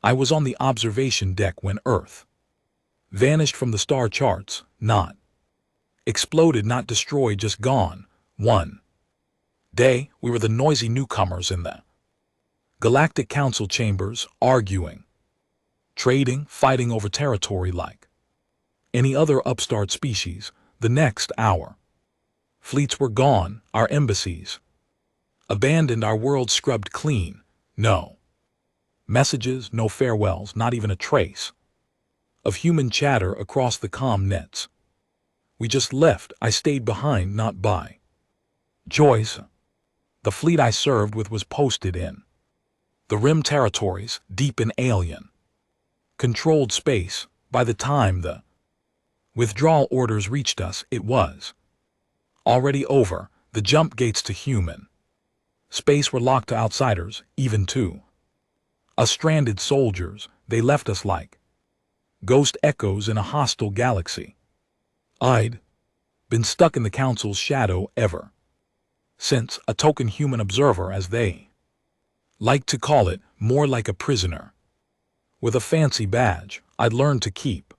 I was on the observation deck when Earth vanished from the star charts, not exploded, not destroyed, just gone. One day, we were the noisy newcomers in the Galactic Council chambers, arguing, trading, fighting over territory like any other upstart species. The next hour, fleets were gone, our embassies abandoned, our world scrubbed clean. No messages, no farewells, not even a trace of human chatter across the comm nets. We just left. I stayed behind, not by choice. The fleet I served with was posted in the rim territories, deep in alien controlled space. By the time the withdrawal orders reached us, it was already over. The jump gates to human space were locked to outsiders, even to us stranded soldiers. They left us like ghost echoes in a hostile galaxy. I'd been stuck in the Council's shadow ever since, a token human observer, as they like to call it, more like a prisoner with a fancy badge. I'd learned to keep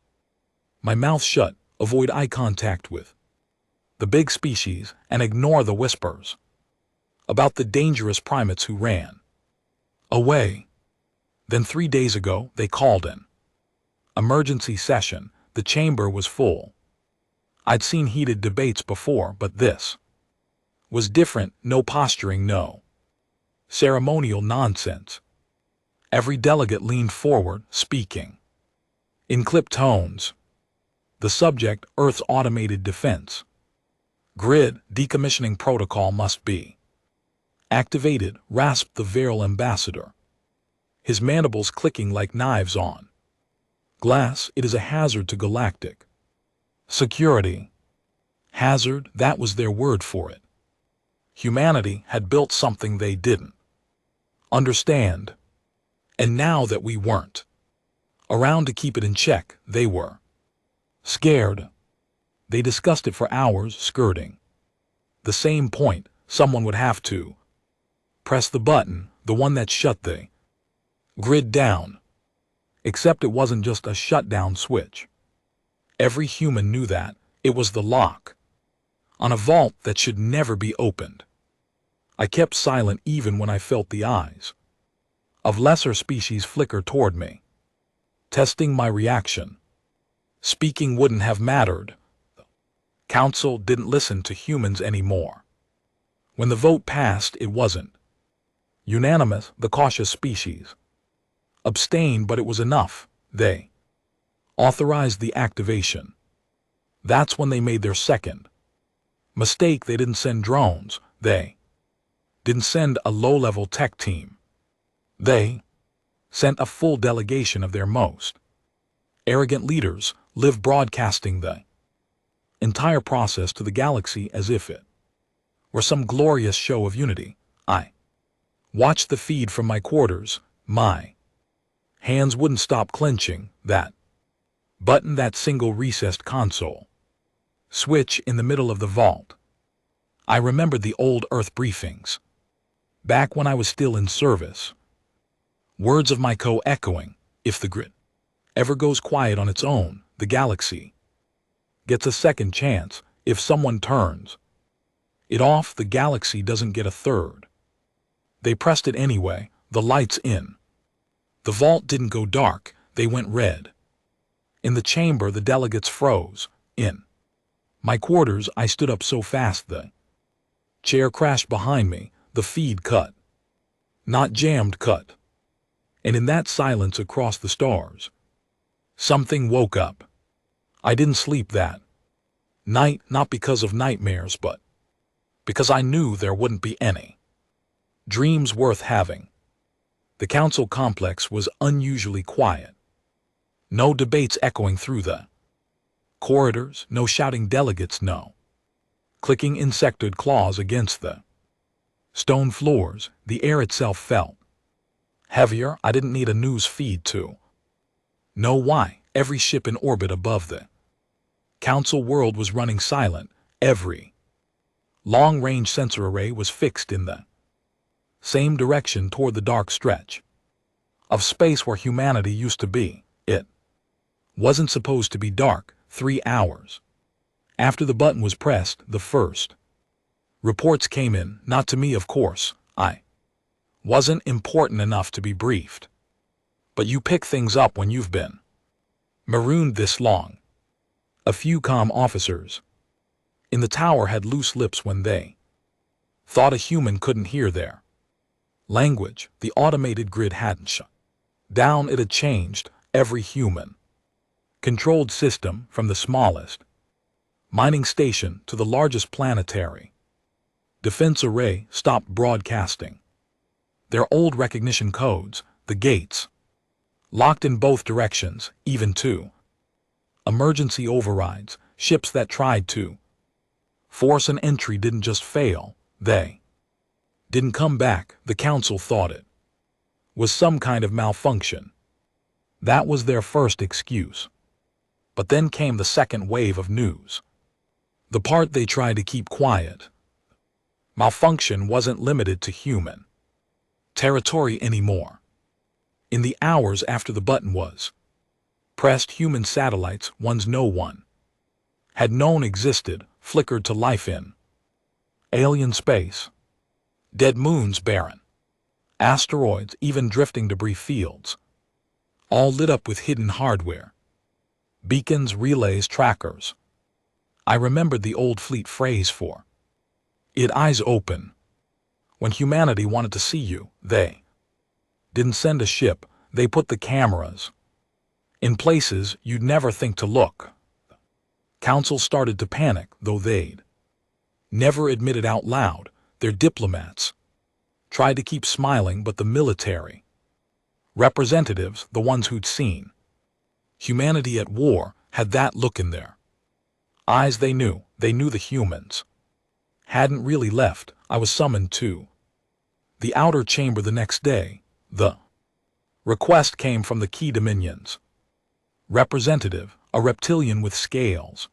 my mouth shut, avoid eye contact with the big species, and ignore the whispers about the dangerous primates who ran away. Then 3 days ago, they called an emergency session. The chamber was full. I'd seen heated debates before, but this was different. No posturing, no ceremonial nonsense. Every delegate leaned forward, speaking in clipped tones. The subject, Earth's automated defense grid decommissioning protocol must be activated, rasped the virile ambassador, his mandibles clicking like knives on glass. It is a hazard to galactic security. Hazard, that was their word for it. Humanity had built something they didn't understand, and now that we weren't around to keep it in check, they were scared. They discussed it for hours, skirting the same point. Someone would have to press the button, the one that shut the grid down. Except it wasn't just a shutdown switch. Every human knew that. It was the lock on a vault that should never be opened. I kept silent even when I felt the eyes of lesser species flicker toward me, testing my reaction. Speaking wouldn't have mattered. The Council didn't listen to humans anymore. When the vote passed, it wasn't unanimous. The cautious species abstained, but it was enough. They authorized the activation. That's when they made their second mistake. They didn't send drones. They didn't send a low-level tech team. They sent a full delegation of their most arrogant leaders, live broadcasting the entire process to the galaxy as if it were some glorious show of unity. I watched the feed from my quarters. My hands wouldn't stop clenching. That button, that single recessed console switch in the middle of the vault. I remembered the old Earth briefings, back when I was still in service. Words of my co-echoing, if the grid ever goes quiet on its own, the galaxy gets a second chance. If someone turns it off, the galaxy doesn't get a third. They pressed it anyway, the lights in. The vault didn't go dark, they went red. In the chamber, the delegates froze. In my quarters, I stood up so fast the chair crashed behind me. The feed cut. Not jammed, cut. And in that silence across the stars, something woke up. I didn't sleep that night, not because of nightmares, but because I knew there wouldn't be any dreams worth having. The council complex was unusually quiet. No debates echoing through the corridors, no shouting delegates, no clicking insectoid claws against the stone floors. The air itself felt heavier. I didn't need a news feed to know why. Every ship in orbit above the council world was running silent. Every long-range sensor array was fixed in the same direction toward the dark stretch of space where humanity used to be. It wasn't supposed to be dark. 3 hours after the button was pressed, the first reports came in, not to me, of course. I wasn't important enough to be briefed. But you pick things up when you've been marooned this long. A few comm officers in the tower had loose lips when they thought a human couldn't hear their language. The automated grid hadn't shut down. It had changed every human controlled system, from the smallest mining station to the largest planetary defense array, stopped broadcasting their old recognition codes. The gates locked in both directions, even to emergency overrides. Ships that tried to force an entry didn't just fail, they didn't come back. The council thought it was some kind of malfunction. That was their first excuse. But then came the second wave of news. The part they tried to keep quiet. Malfunction wasn't limited to human territory anymore. In the hours after the button was pressed, human satellites, ones no one had known existed, flickered to life in alien space. Dead moons, barren asteroids, even drifting debris fields, all lit up with hidden hardware. Beacons, relays, trackers. I remembered the old fleet phrase for it: eyes open. When humanity wanted to see you, they didn't send a ship, they put the cameras in places you'd never think to look. Council started to panic, though they'd never admit it out loud. Their diplomats tried to keep smiling, but the military representatives, the ones who'd seen humanity at war, had that look in their eyes. They knew the humans hadn't really left. I was summoned to the outer chamber the next day. The request came from the key dominions representative, a reptilian with scales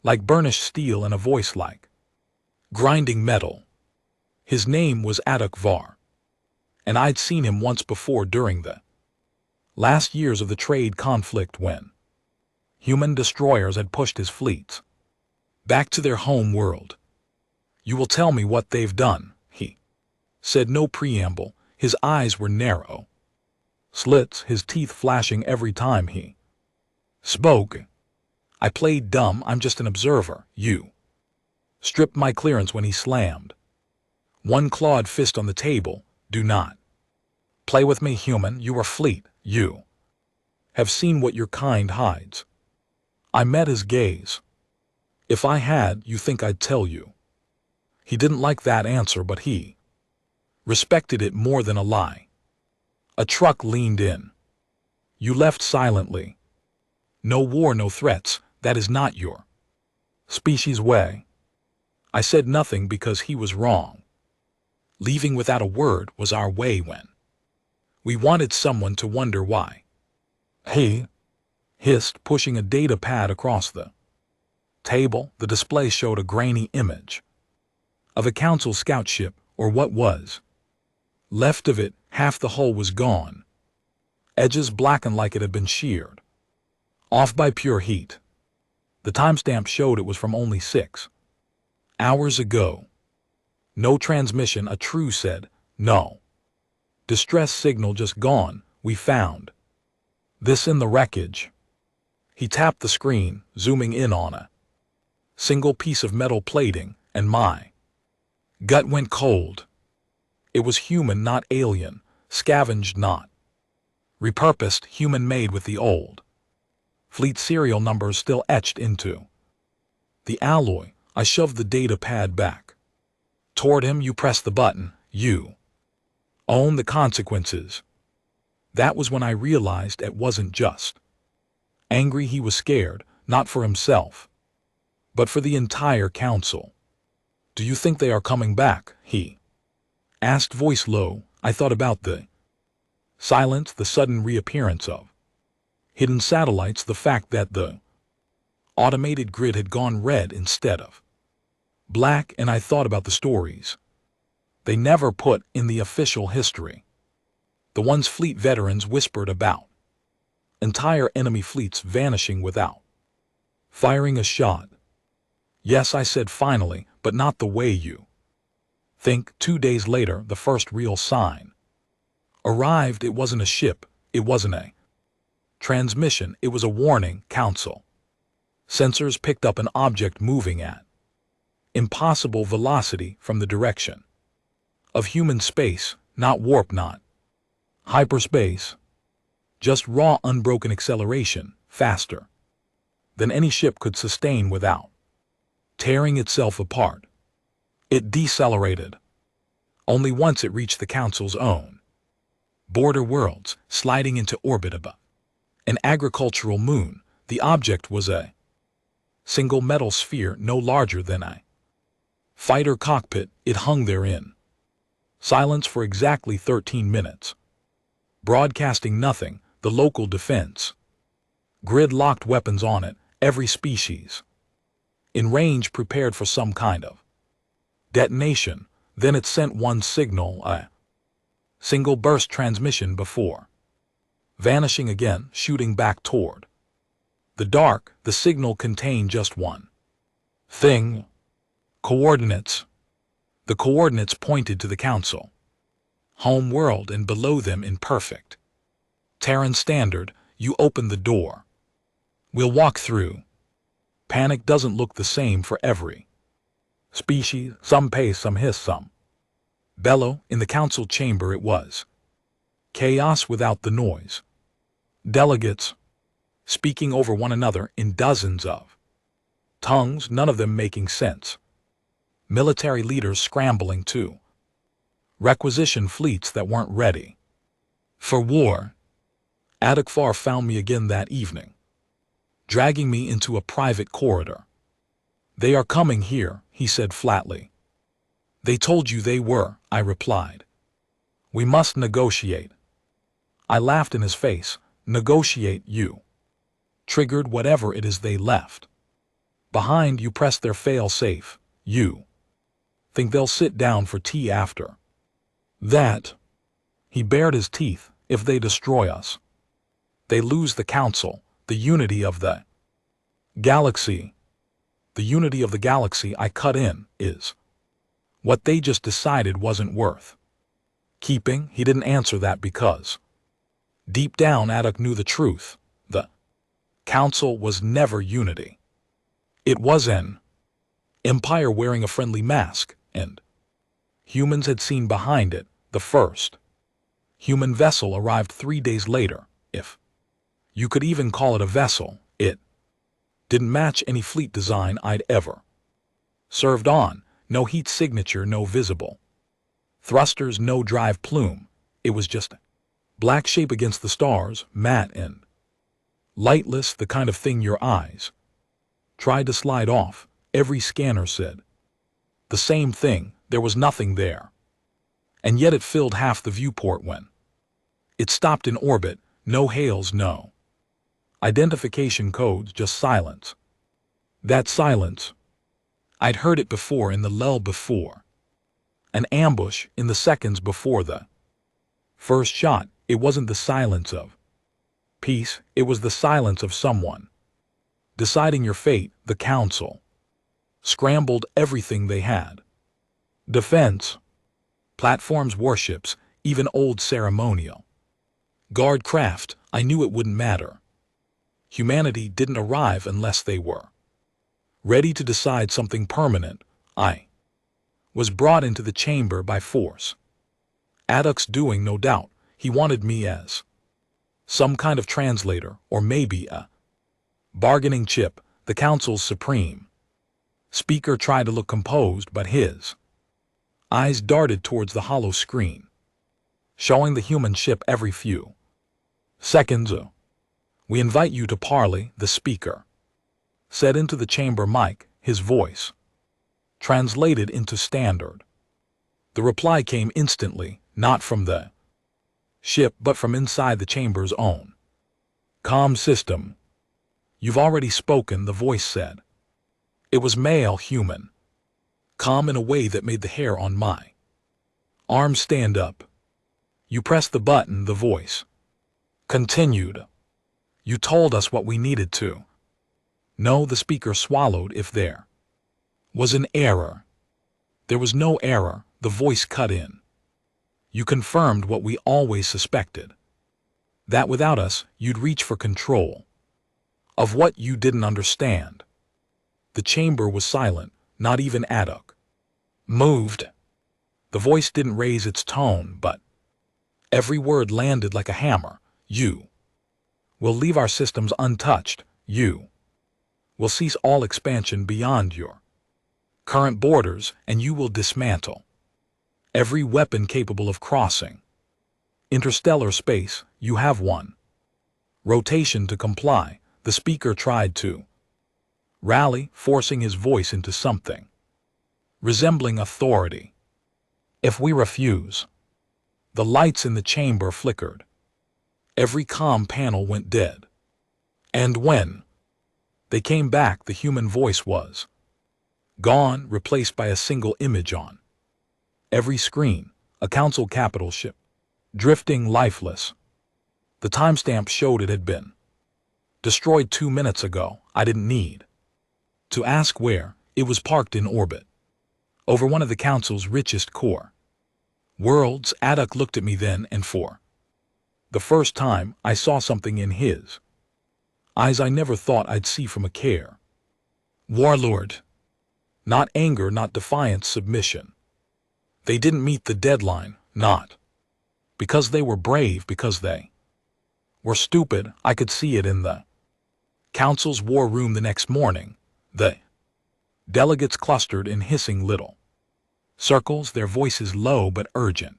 like burnished steel and a voice like grinding metal. His name was Adukvar, and I'd seen him once before during the last years of the trade conflict, when human destroyers had pushed his fleets back to their home world. You will tell me what they've done, he said. No preamble. His eyes were narrow slits, his teeth flashing every time he spoke. I played dumb. I'm just an observer. You stripped my clearance when he slammed one clawed fist on the table. Do not play with me, human. You are fleet. You have seen what your kind hides. I met his gaze. If I had, you think I'd tell you? He didn't like that answer, but he respected it more than a lie. A truck leaned in. You left silently. No war, no threats. That is not your species way. I said nothing because he was wrong. Leaving without a word was our way when we wanted someone to wonder why. He hissed, pushing a data pad across the table. The display showed a grainy image of a council scout ship, or what was left of it. Half the hull was gone, edges blackened like it had been sheared off by pure heat. The timestamp showed it was from only 6 hours ago. No transmission, a true said. No distress signal, just gone. We found this in the wreckage. He tapped the screen, zooming in on a single piece of metal plating, and my gut went cold. It was human, not alien, scavenged, not repurposed, human-made, with the old fleet serial numbers still etched into the alloy. I shoved the data pad back toward him. You press the button. You own the consequences. That was when I realized it wasn't just angry. He was scared, not for himself, but for the entire council. Do you think they are coming back? He asked, voice low. I thought about the silence, the sudden reappearance of hidden satellites, the fact that the automated grid had gone red instead of black, and I thought about the stories they never put in the official history. The ones fleet veterans whispered about. Entire enemy fleets vanishing without firing a shot. Yes, I said finally, but not the way you think. 2 days later, the first real sign arrived. It wasn't a ship. It wasn't a transmission. It was a warning. Council sensors picked up an object moving at impossible velocity from the direction of human space, not warp, not hyperspace, just raw unbroken acceleration, faster than any ship could sustain without tearing itself apart. It decelerated. Only once it reached the Council's own border worlds, sliding into orbit above an agricultural moon. The object was a single metal sphere no larger than a fighter cockpit. It hung there in silence for exactly 13 minutes, broadcasting nothing. The local defense grid locked weapons on it, every species in range prepared for some kind of detonation. Then it sent one signal, a single burst transmission, before vanishing again, shooting back toward the dark. The signal contained just one thing: coordinates. The coordinates pointed to the Council home world, and below them, in perfect Terran standard, you open the door. We'll walk through. Panic doesn't look the same for every species. Some pace, some hiss, some bellow. In the Council chamber it was chaos without the noise. Delegates speaking over one another in dozens of tongues, none of them making sense. Military leaders scrambling to requisition fleets that weren't ready for war. Adokfar found me again that evening, dragging me into a private corridor. "They are coming here," he said flatly. "They told you they were," I replied. "We must negotiate." I laughed in his face. "Negotiate, you triggered whatever it is they left behind. You pressed their fail-safe. You think they'll sit down for tea after that?" He bared his teeth. "If they destroy us, they lose the Council, the unity of the galaxy." "The unity of the galaxy," I cut in, "is what they just decided wasn't worth keeping." He didn't answer that because deep down Adok knew the truth. The Council was never unity. It was an empire wearing a friendly mask, and humans had seen behind it. The first human vessel arrived 3 days later. If you could even call it a vessel, it didn't match any fleet design I'd ever served on. No heat signature, no visible thrusters, no drive plume. It was just a black shape against the stars, matte and lightless, the kind of thing your eyes tried to slide off. Every scanner said the same thing. There was nothing there. And yet it filled half the viewport when it stopped in orbit. No hails, no identification codes, just silence. That silence, I'd heard it before in the lull before an ambush, in the seconds before the first shot. It wasn't the silence of peace, it was the silence of someone deciding your fate. The Council scrambled everything they had: defense platforms, warships, even old ceremonial guard craft. I knew it wouldn't matter. Humanity didn't arrive unless they were ready to decide something permanent. I was brought into the chamber by force. Adok's doing, no doubt. He wanted me as some kind of translator, or maybe a bargaining chip. The Council's supreme speaker tried to look composed, but his eyes darted towards the hollow screen, showing the human ship every few seconds. "We invite you to parley," the speaker said into the chamber mic, his voice translated into standard. The reply came instantly, not from the ship, but from inside the chamber's own comm system. "You've already spoken," the voice said. It was male, human, calm in a way that made the hair on my arms stand up. You pressed the button, the voice continued. You told us what we needed to. No, the speaker swallowed. If there was an error. There was no error, the voice cut in. You confirmed what we always suspected. That without us, you'd reach for control of what you didn't understand. The chamber was silent, not even Aduk moved. The voice didn't raise its tone, but every word landed like a hammer. You will leave our systems untouched. You will cease all expansion beyond your current borders, and you will dismantle every weapon capable of crossing interstellar space. You have one rotation to comply. The speaker tried to rally, forcing his voice into something resembling authority. If we refuse, the lights in the chamber flickered. Every comm panel went dead. And when they came back, the human voice was gone, replaced by a single image on every screen, a council capital ship, drifting lifeless. The timestamp showed it had been destroyed 2 minutes ago. I didn't need to ask where. It was parked in orbit over one of the council's richest core worlds. Aduk looked at me then, and for the first time, I saw something in his eyes I never thought I'd see from a care warlord. Not anger, not defiance, submission. They didn't meet the deadline, not because they were brave, because they were stupid. I could see it in the council's war room the next morning. The delegates clustered in hissing little circles, their voices low but urgent,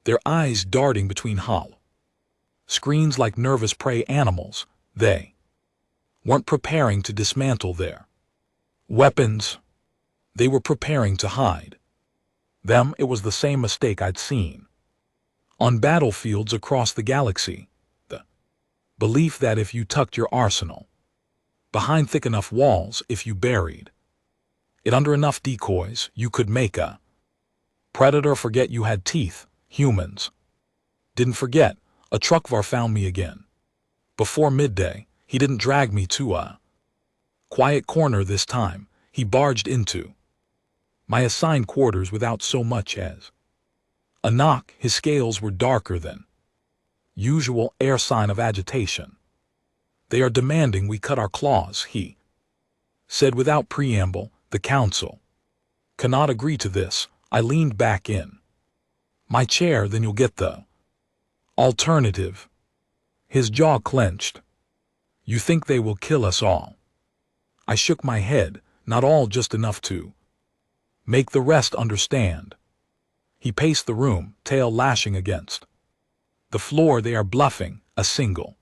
their eyes darting between hollow screens like nervous prey animals. They weren't preparing to dismantle their weapons. They were preparing to hide them. It was the same mistake I'd seen on battlefields across the galaxy. The belief that if you tucked your arsenal behind thick enough walls, if you buried it under enough decoys, you could make a predator forget you had teeth. Humans didn't forget. A truckvar found me again before midday. He didn't drag me to a quiet corner this time. He barged into my assigned quarters without so much as a knock. His scales were darker than usual, air sign of agitation. They are demanding we cut our claws, he said without preamble. The council cannot agree to this. I leaned back in my chair. Then you'll get the alternative. His jaw clenched. You think they will kill us all? I shook my head. Not all, just enough to make the rest understand. He paced the room, tail lashing against the floor. They are bluffing. A single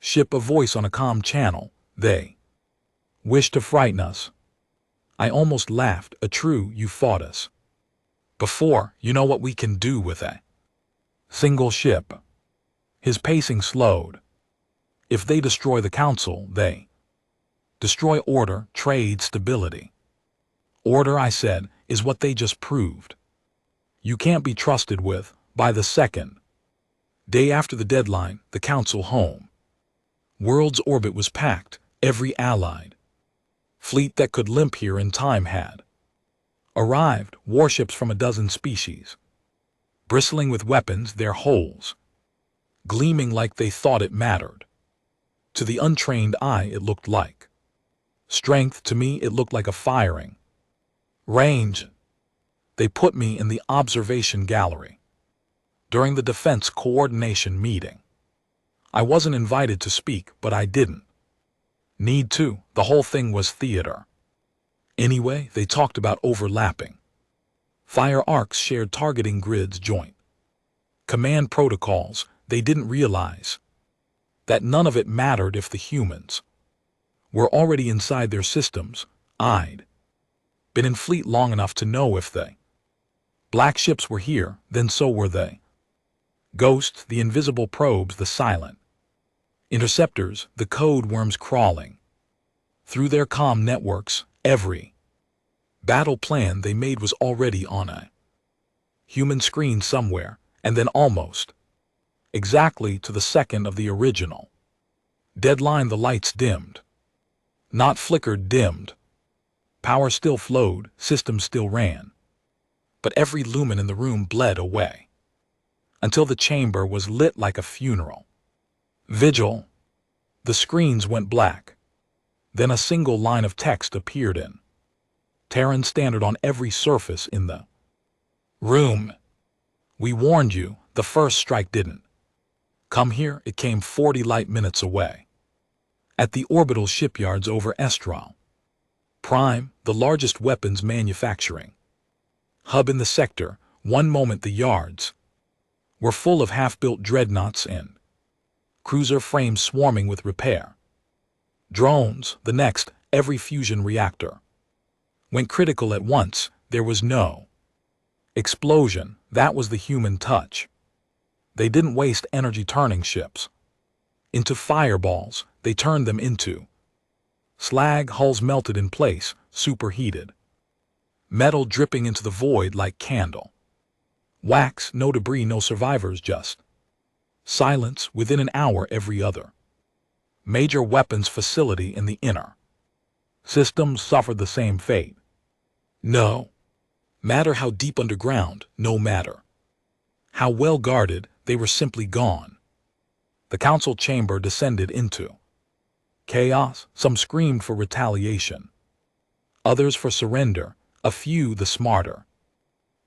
ship, a voice on a comm channel. They wish to frighten us. I almost laughed. A true, you fought us before. You know what we can do with a single ship. His pacing slowed. If they destroy the council, they destroy order, trade, stability. Order, I said, is what they just proved. You can't be trusted with. By the second day after the deadline, the council home world's orbit was packed. Every allied fleet that could limp here in time had arrived. Warships from a dozen species, bristling with weapons, their holes gleaming like they thought it mattered. To the untrained eye, it looked like strength. To me, it looked like a firing range. They put me in the observation gallery during the defense coordination meeting. I wasn't invited to speak, but I didn't need to. The whole thing was theater. Anyway, they talked about overlapping fire arcs, shared targeting grids, joint command protocols. They didn't realize that none of it mattered if the humans were already inside their systems. I'd been in fleet long enough to know if the black ships were here, then so were they. Ghosts, the invisible probes, the silent interceptors, the code worms crawling through their comm networks. Every battle plan they made was already on a human screen somewhere, And then almost, exactly to the second of the original deadline, the lights dimmed. Not flickered, dimmed. Power still flowed, systems still ran. But every lumen in the room bled away, until the chamber was lit like a funeral. Vigil. The screens went black. Then a single line of text appeared in Terran Standard on every surface in the room. We warned you, the first strike didn't come here, it came 40 light minutes away. At the orbital shipyards over Estral Prime, the largest weapons manufacturing hub in the sector. One moment the yards were full of half-built dreadnoughts and cruiser frames swarming with repair drones. The next, every fusion reactor went critical at once. There was no explosion. That was the human touch. They didn't waste energy turning ships into fireballs. They turned them into slag. Hulls melted in place, superheated. Metal dripping into the void like candle wax. No debris, no survivors, just silence. Within an hour, every other major weapons facility in the inner systems suffered the same fate. No matter how deep underground, no matter how well guarded, they were simply gone. The council chamber descended into chaos. Some screamed for retaliation, others for surrender. A few, the smarter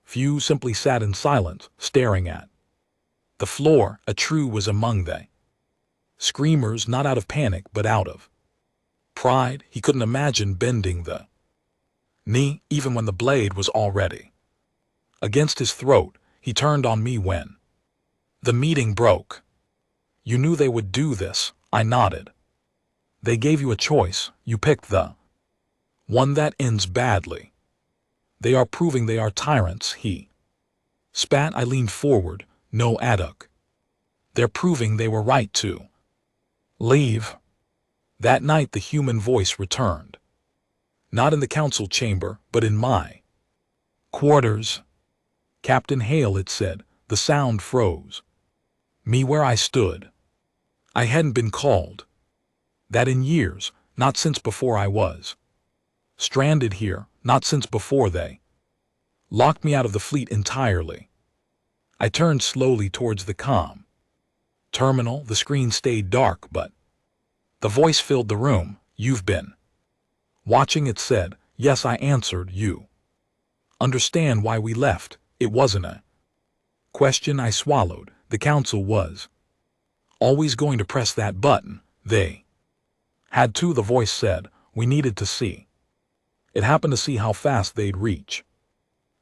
few, simply sat in silence, staring at the floor. A true was among they screamers, not out of panic but out of pride. He couldn't imagine bending the knee, even when the blade was already against his throat. He turned on me when the meeting broke. You knew they would do this. I nodded. They gave you a choice. You picked the one that ends badly. They are proving they are tyrants. He spat. I leaned forward. No aduk. They're proving they were right to leave. That night the human voice returned. Not in the council chamber, but in my quarters. Captain Hale, it said. The sound froze me where I stood. I hadn't been called that in years, not since before I was stranded here, not since before they locked me out of the fleet entirely. I turned slowly towards the comm terminal. The screen stayed dark, but the voice filled the room. You've been watching, it said. Yes, I answered. You understand why we left? It wasn't a question. I swallowed. The council was always going to press that button. They had to, the voice said. We needed to see it happen, to see how fast they'd reach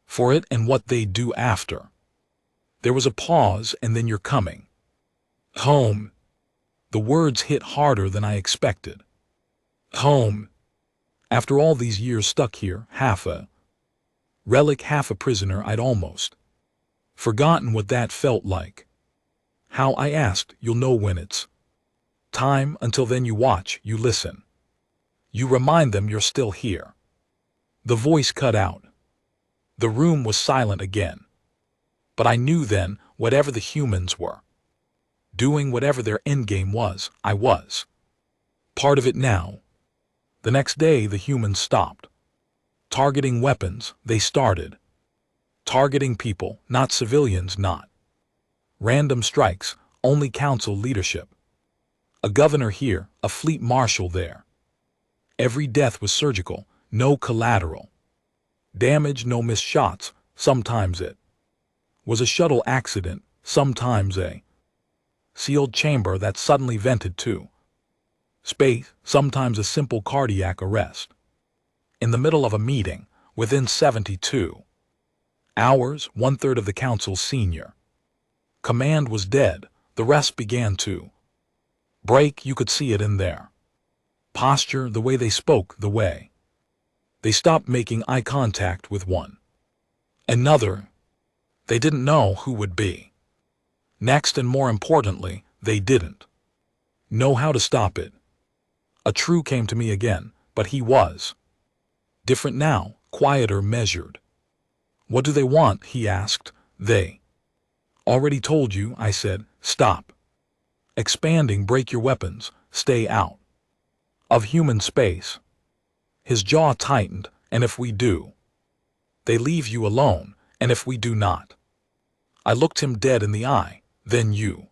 for it and what they'd do after. There was a pause, and then you're coming home. The words hit harder than I expected. Home. After all these years stuck here, half a relic, half a prisoner, I'd almost forgotten what that felt like. How? I asked. You'll know when it's time. Until then you watch, you listen. You remind them you're still here. The voice cut out. The room was silent again. But I knew then, whatever the humans were doing, whatever their endgame was, I was part of it now. The next day the humans stopped targeting weapons. They started targeting people, not civilians, not random strikes, only council leadership. A governor here, a fleet marshal there. Every death was surgical, no collateral damage, no missed shots. Sometimes it was a shuttle accident, sometimes a sealed chamber that suddenly vented to space, sometimes a simple cardiac arrest. In the middle of a meeting, within 72 hours, 1/3 of the council's senior command was dead. The rest began to break. You could see it in their posture, the way they spoke, the way they stopped making eye contact with one another. They didn't know who would be next, and more importantly, they didn't know how to stop it. A true came to me again, but he was different now, quieter, measured. What do they want? He asked. They Already told you, I said, stop. Expanding, break your weapons, stay out of human space. His jaw tightened, and if we do, they leave you alone, and if we do not. I looked him dead in the eye, then you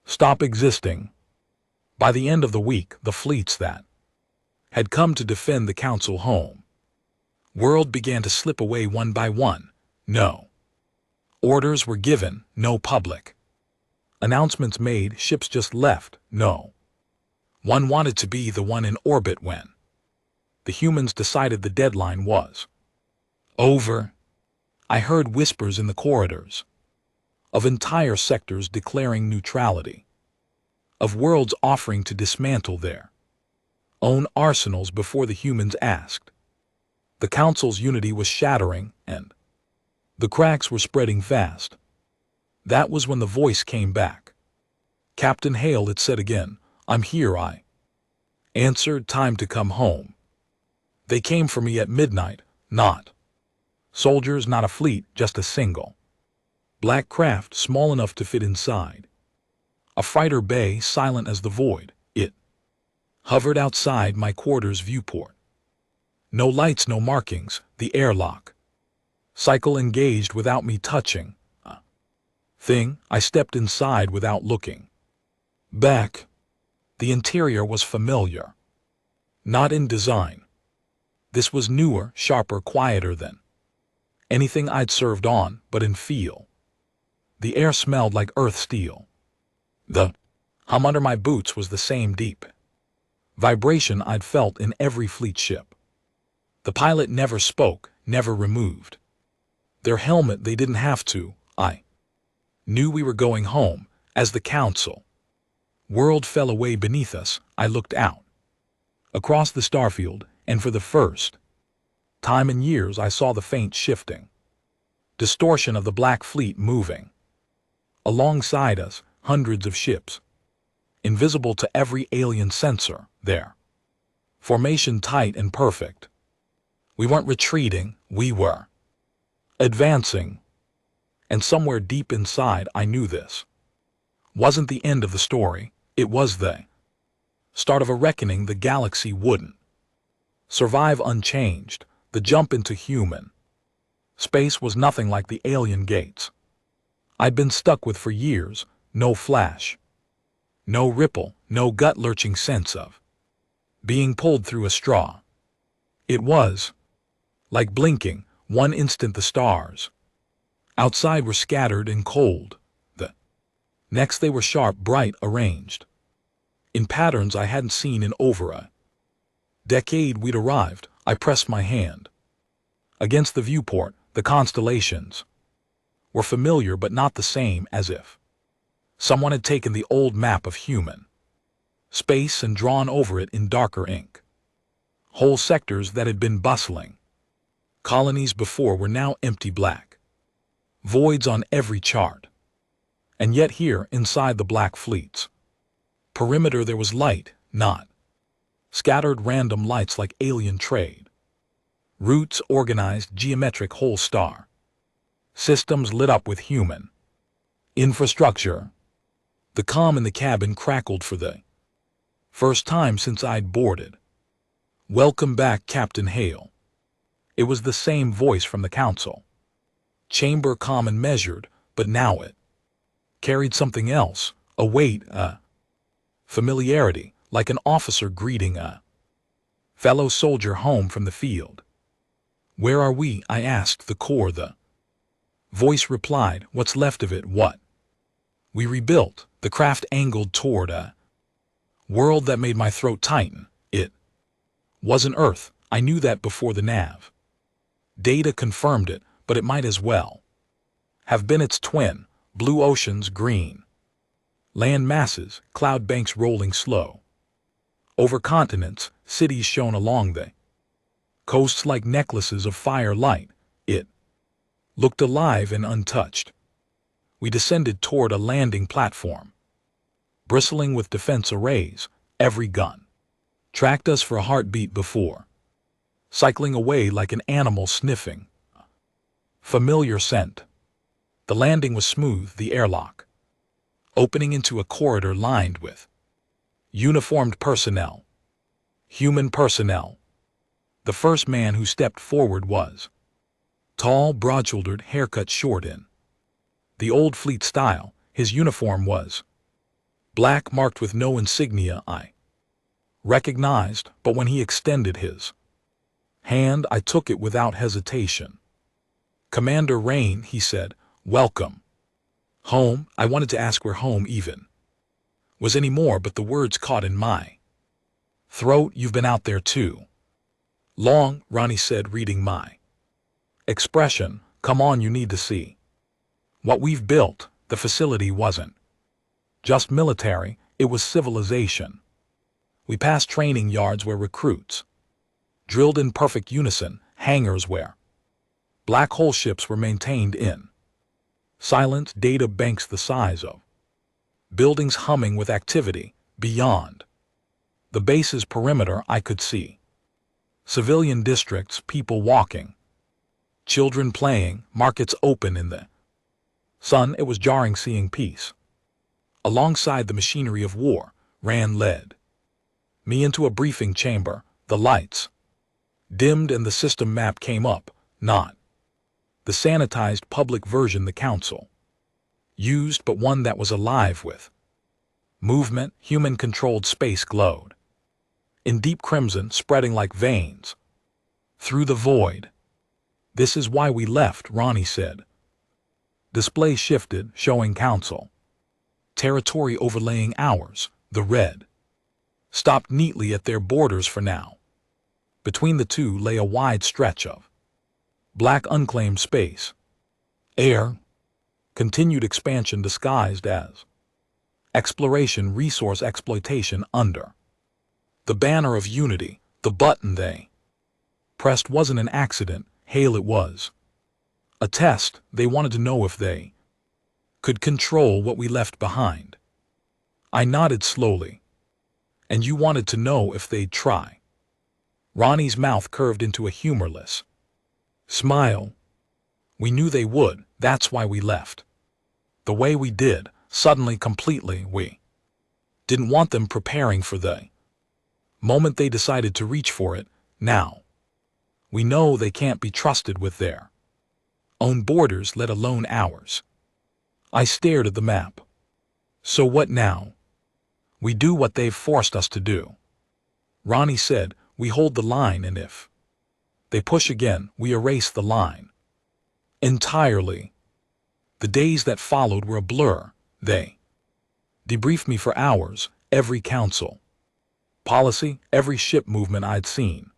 stop existing. By the end of the week, the fleets that had come to defend the council home world began to slip away one by one. No orders were given, no public announcements made, ships just left, no one wanted to be the one in orbit when the humans decided the deadline was over. I heard whispers in the corridors of entire sectors declaring neutrality, of worlds offering to dismantle their own arsenals before the humans asked. The council's unity was shattering, and the cracks were spreading fast. That was when the voice came back. Captain Hale, it said again. I'm here, I answered. Time to come home. They came for me at midnight, not soldiers, not a fleet, just a single black craft small enough to fit inside a freighter bay, silent as the void. It hovered outside my quarters viewport. No lights, no markings, the airlock cycle engaged without me touching a thing. I stepped inside without looking back. The interior was familiar, not in design. This was newer, sharper, quieter than anything I'd served on, but in feel. The air smelled like earth steel. The hum under my boots was the same deep vibration I'd felt in every fleet ship. The pilot never spoke, never removed their helmet. They didn't have to. I knew we were going home. As the council world fell away beneath us, I looked out across the starfield, and for the first time in years I saw the faint shifting distortion of the Black Fleet moving alongside us, hundreds of ships, invisible to every alien sensor, their formation tight and perfect. We weren't retreating, we were advancing. And somewhere deep inside I knew this wasn't the end of the story, it was the start of a reckoning. The galaxy wouldn't survive unchanged. The jump into human space was nothing like the alien gates I'd been stuck with for years. No flash, no ripple, no gut-lurching sense of being pulled through a straw. It was like blinking. One instant the stars outside were scattered and cold. The next they were sharp, bright, arranged in patterns I hadn't seen in over a decade. We'd arrived. I pressed my hand against the viewport. The constellations were familiar but not the same, as if someone had taken the old map of human space and drawn over it in darker ink. Whole sectors that had been bustling colonies before were now empty, black voids on every chart. And yet here, inside the Black Fleet's perimeter, there was light, not scattered random lights like alien trade routes, organized, geometric, whole star systems lit up with human infrastructure. The calm in the cabin crackled for the first time since I'd boarded. Welcome back, Captain Hale. It was the same voice from the council chamber, calm and measured, but now it carried something else, a weight, a familiarity, like an officer greeting a fellow soldier home from the field. Where are we? I asked the Corps. The voice replied, what's left of it. What we rebuilt. The craft angled toward a world that made my throat tighten. It wasn't Earth. I knew that before the nav data confirmed it, but it might as well have been its twin. Blue oceans, green land masses, cloud banks rolling slow over continents, cities shone along the coasts like necklaces of fire light. It looked alive and untouched. We descended toward a landing platform bristling with defense arrays. Every gun tracked us for a heartbeat before cycling away like an animal sniffing familiar scent. The landing was smooth, the airlock opening into a corridor lined with uniformed personnel, human personnel. The first man who stepped forward was tall, broad-shouldered, haircut short in the old fleet style. His uniform was black, marked with no insignia I recognized, but when he extended his hand, I took it without hesitation. "Commander Rain," he said, "welcome home." I wanted to ask where home even was any more, but the words caught in my throat. "You've been out there too long," Ronnie said, reading my expression. "Come on, you need to see what we've built." The facility wasn't just military, it was civilization. We passed training yards where recruits drilled in perfect unison, hangars where black hole ships were maintained in silent, data banks the size of buildings humming with activity. Beyond the base's perimeter, I could see civilian districts, people walking, children playing, markets open in the sun. It was jarring seeing peace alongside the machinery of war. Rand led me into a briefing chamber. The lights dimmed and the system map came up, not the sanitized public version the council used, but one that was alive with movement. Human-controlled space glowed in deep crimson, spreading like veins through the void. "This is why we left," Ronnie said. Display shifted, showing council territory overlaying ours. The red stopped neatly at their borders for now. Between the two lay a wide stretch of black unclaimed space. Air, continued expansion disguised as exploration, resource exploitation under the banner of unity. The button they pressed wasn't an accident, Hale, it was a test. They wanted to know if they could control what we left behind. I nodded slowly. "And you wanted to know if they'd try?" Ronnie's mouth curved into a humorless smile. "We knew they would, that's why we left the way we did, suddenly, completely. We didn't want them preparing for the moment they decided to reach for it. Now we know they can't be trusted with their own borders, let alone ours." I stared at the map. "So what now?" "We do what they've forced us to do," Ronnie said. "We hold the line, and if they push again, we erase the line entirely." The days that followed were a blur. They debriefed me for hours, every council policy, every ship movement I'd seen,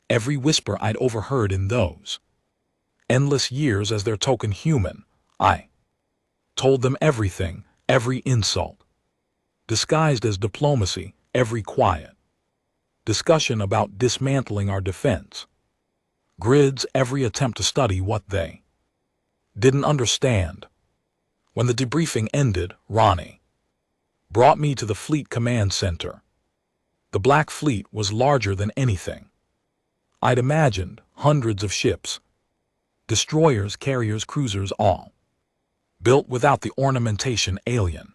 every whisper I'd overheard in those endless years as their token human. I told them everything, every insult disguised as diplomacy, every quiet discussion about dismantling our defense grids, every attempt to study what they didn't understand. When the debriefing ended, Ronnie brought me to the Fleet Command Center. The Black Fleet was larger than anything I'd imagined. Hundreds of ships, destroyers, carriers, cruisers, all built without the ornamentation alien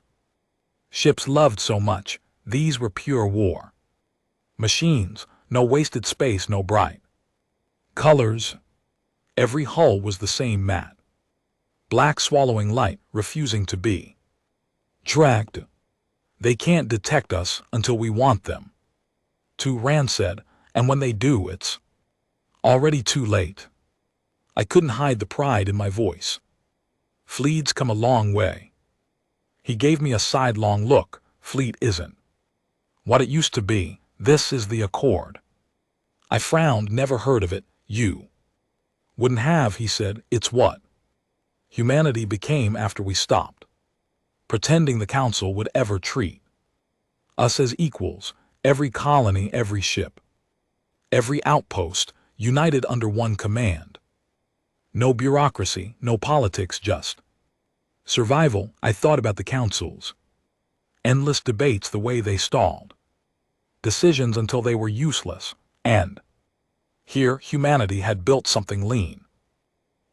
ships loved so much. These were pure war machines, no wasted space, no bright colors. Every hull was the same matte black, swallowing light, refusing to be dragged. "They can't detect us until we want them to," Rand said, "and when they do, it's already too late." I couldn't hide the pride in my voice. "Fleet's come a long way." He gave me a sidelong look. "Fleet isn't what it used to be. This is the Accord." I frowned. "Never heard of it." "You wouldn't have," he said. "It's what humanity became after we stopped pretending the Council would ever treat us as equals. Every colony, every ship, every outpost, united under one command. No bureaucracy, no politics, just survival." I thought about the Council's endless debates, the way they stalled decisions until they were useless, and here humanity had built something lean,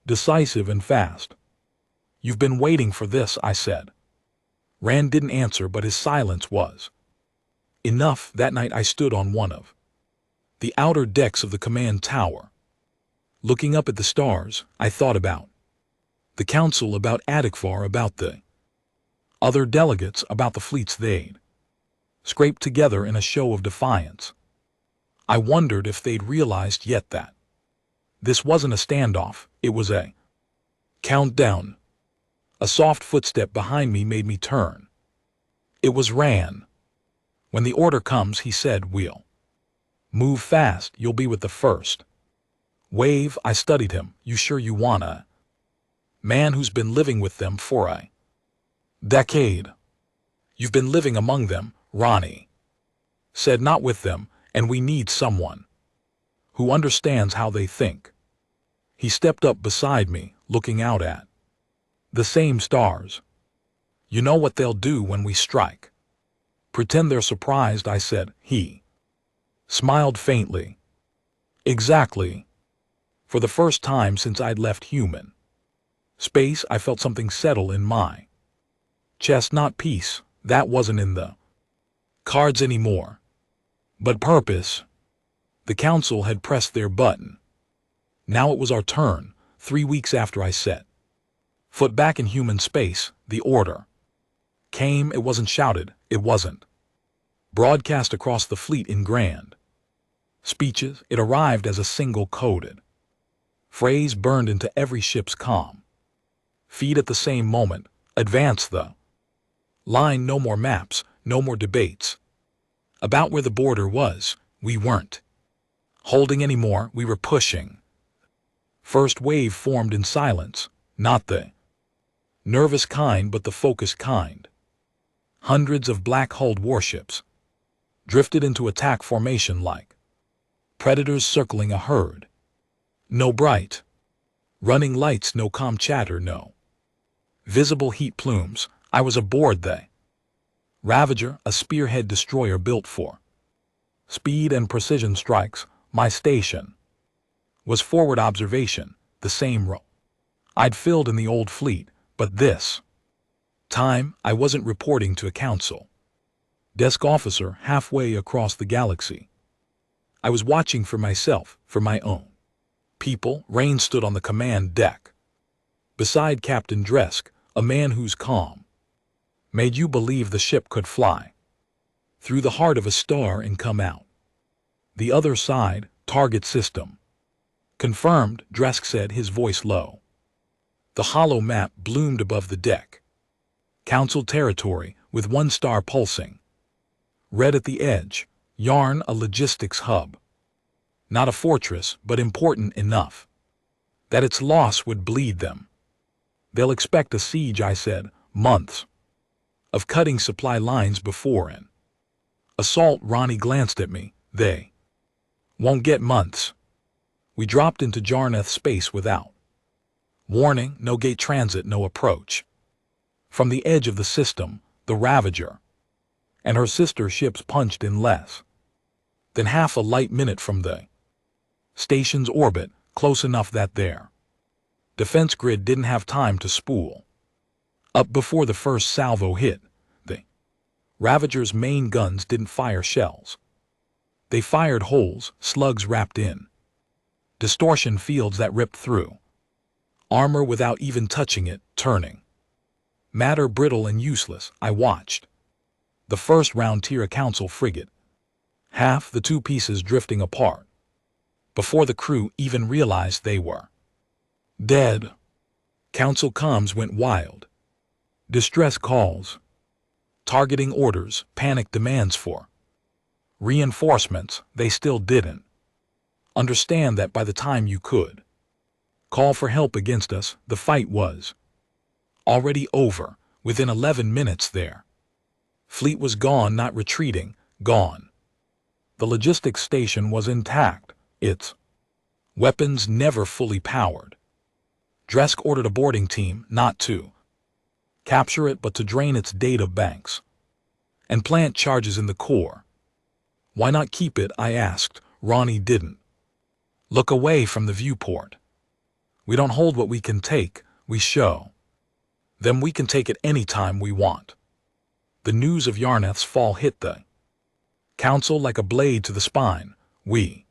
decisive, and fast. You've been waiting for this, I said. Rand didn't answer, but his silence was enough. That night I stood on one of the outer decks of the command tower. Looking up at the stars, I thought about the council, about HFY, about the other delegates, about the fleets they'd scraped together in a show of defiance. I wondered if they'd realized yet that this wasn't a standoff, it was a countdown. A soft footstep behind me made me turn. It was Rand. When the order comes, he said, we'll move fast, you'll be with the first wave. I studied him. You sure you want a man who's been living with them for a decade? You've been living among them, Ronnie said. Not with them, and we need someone who understands how they think. He stepped up beside me, looking out at the same stars. You know what they'll do when we strike? Pretend they're surprised, I said. He smiled faintly. Exactly. For the first time since I'd left human space, I felt something settle in my chest. Not peace, that wasn't in the cards anymore, but purpose. The council had pressed their button. Now it was our turn. 3 weeks after I set foot back in human space, the order came. It wasn't shouted, it wasn't broadcast across the fleet in grand speeches. It arrived as a single coded phrase burned into every ship's comm feed at the same moment. Advance the line. No more maps, no more debates about where the border was. We weren't holding anymore, we were pushing. First wave formed in silence, not the nervous kind but the focused kind. Hundreds of black-hulled warships drifted into attack formation like predators circling a herd. No bright running lights, no calm chatter, no visible heat plumes. I was aboard the Ravager, a spearhead destroyer built for speed and precision strikes. My station was forward observation, the same role I'd filled in the old fleet, but this time I wasn't reporting to a council desk officer halfway across the galaxy. I was watching for myself, for my own people. Rain stood on the command deck beside Captain Dresk, a man whose calm made you believe the ship could fly through the heart of a star and come out the other side. Target system confirmed, Dresk said, his voice low. The hollow map bloomed above the deck. Council territory with one star pulsing red at the edge. Yarn, a logistics hub. Not a fortress, but important enough that its loss would bleed them. They'll expect a siege, I said. Months of cutting supply lines before an assault. Ronnie glanced at me. They won't get months. We dropped into Jarnath space without warning. No gate transit, no approach. From the edge of the system, the Ravager and her sister ships punched in less than half a light minute from the station's orbit, close enough that their defense grid didn't have time to spool up before the first salvo hit. The Ravager's main guns didn't fire shells. They fired holes, slugs wrapped in distortion fields that ripped through armor without even touching it, turning matter brittle and useless. I watched the first round tear a council frigate, half the two pieces drifting apart, before the crew even realized they were dead. Council comms went wild. Distress calls, targeting orders, panic demands for reinforcements. They still didn't understand that by the time you could call for help against us, the fight was already over. Within 11 minutes their fleet was gone, not retreating, gone. The logistics station was intact, its weapons never fully powered. Dresk ordered a boarding team not to capture it but to drain its data banks and plant charges in the core. Why not keep it, I asked. Ronnie didn't look away from the viewport. We don't hold what we can take, we show. Then we can take it any time we want. The news of Yarneth's fall hit the council like a blade to the spine. We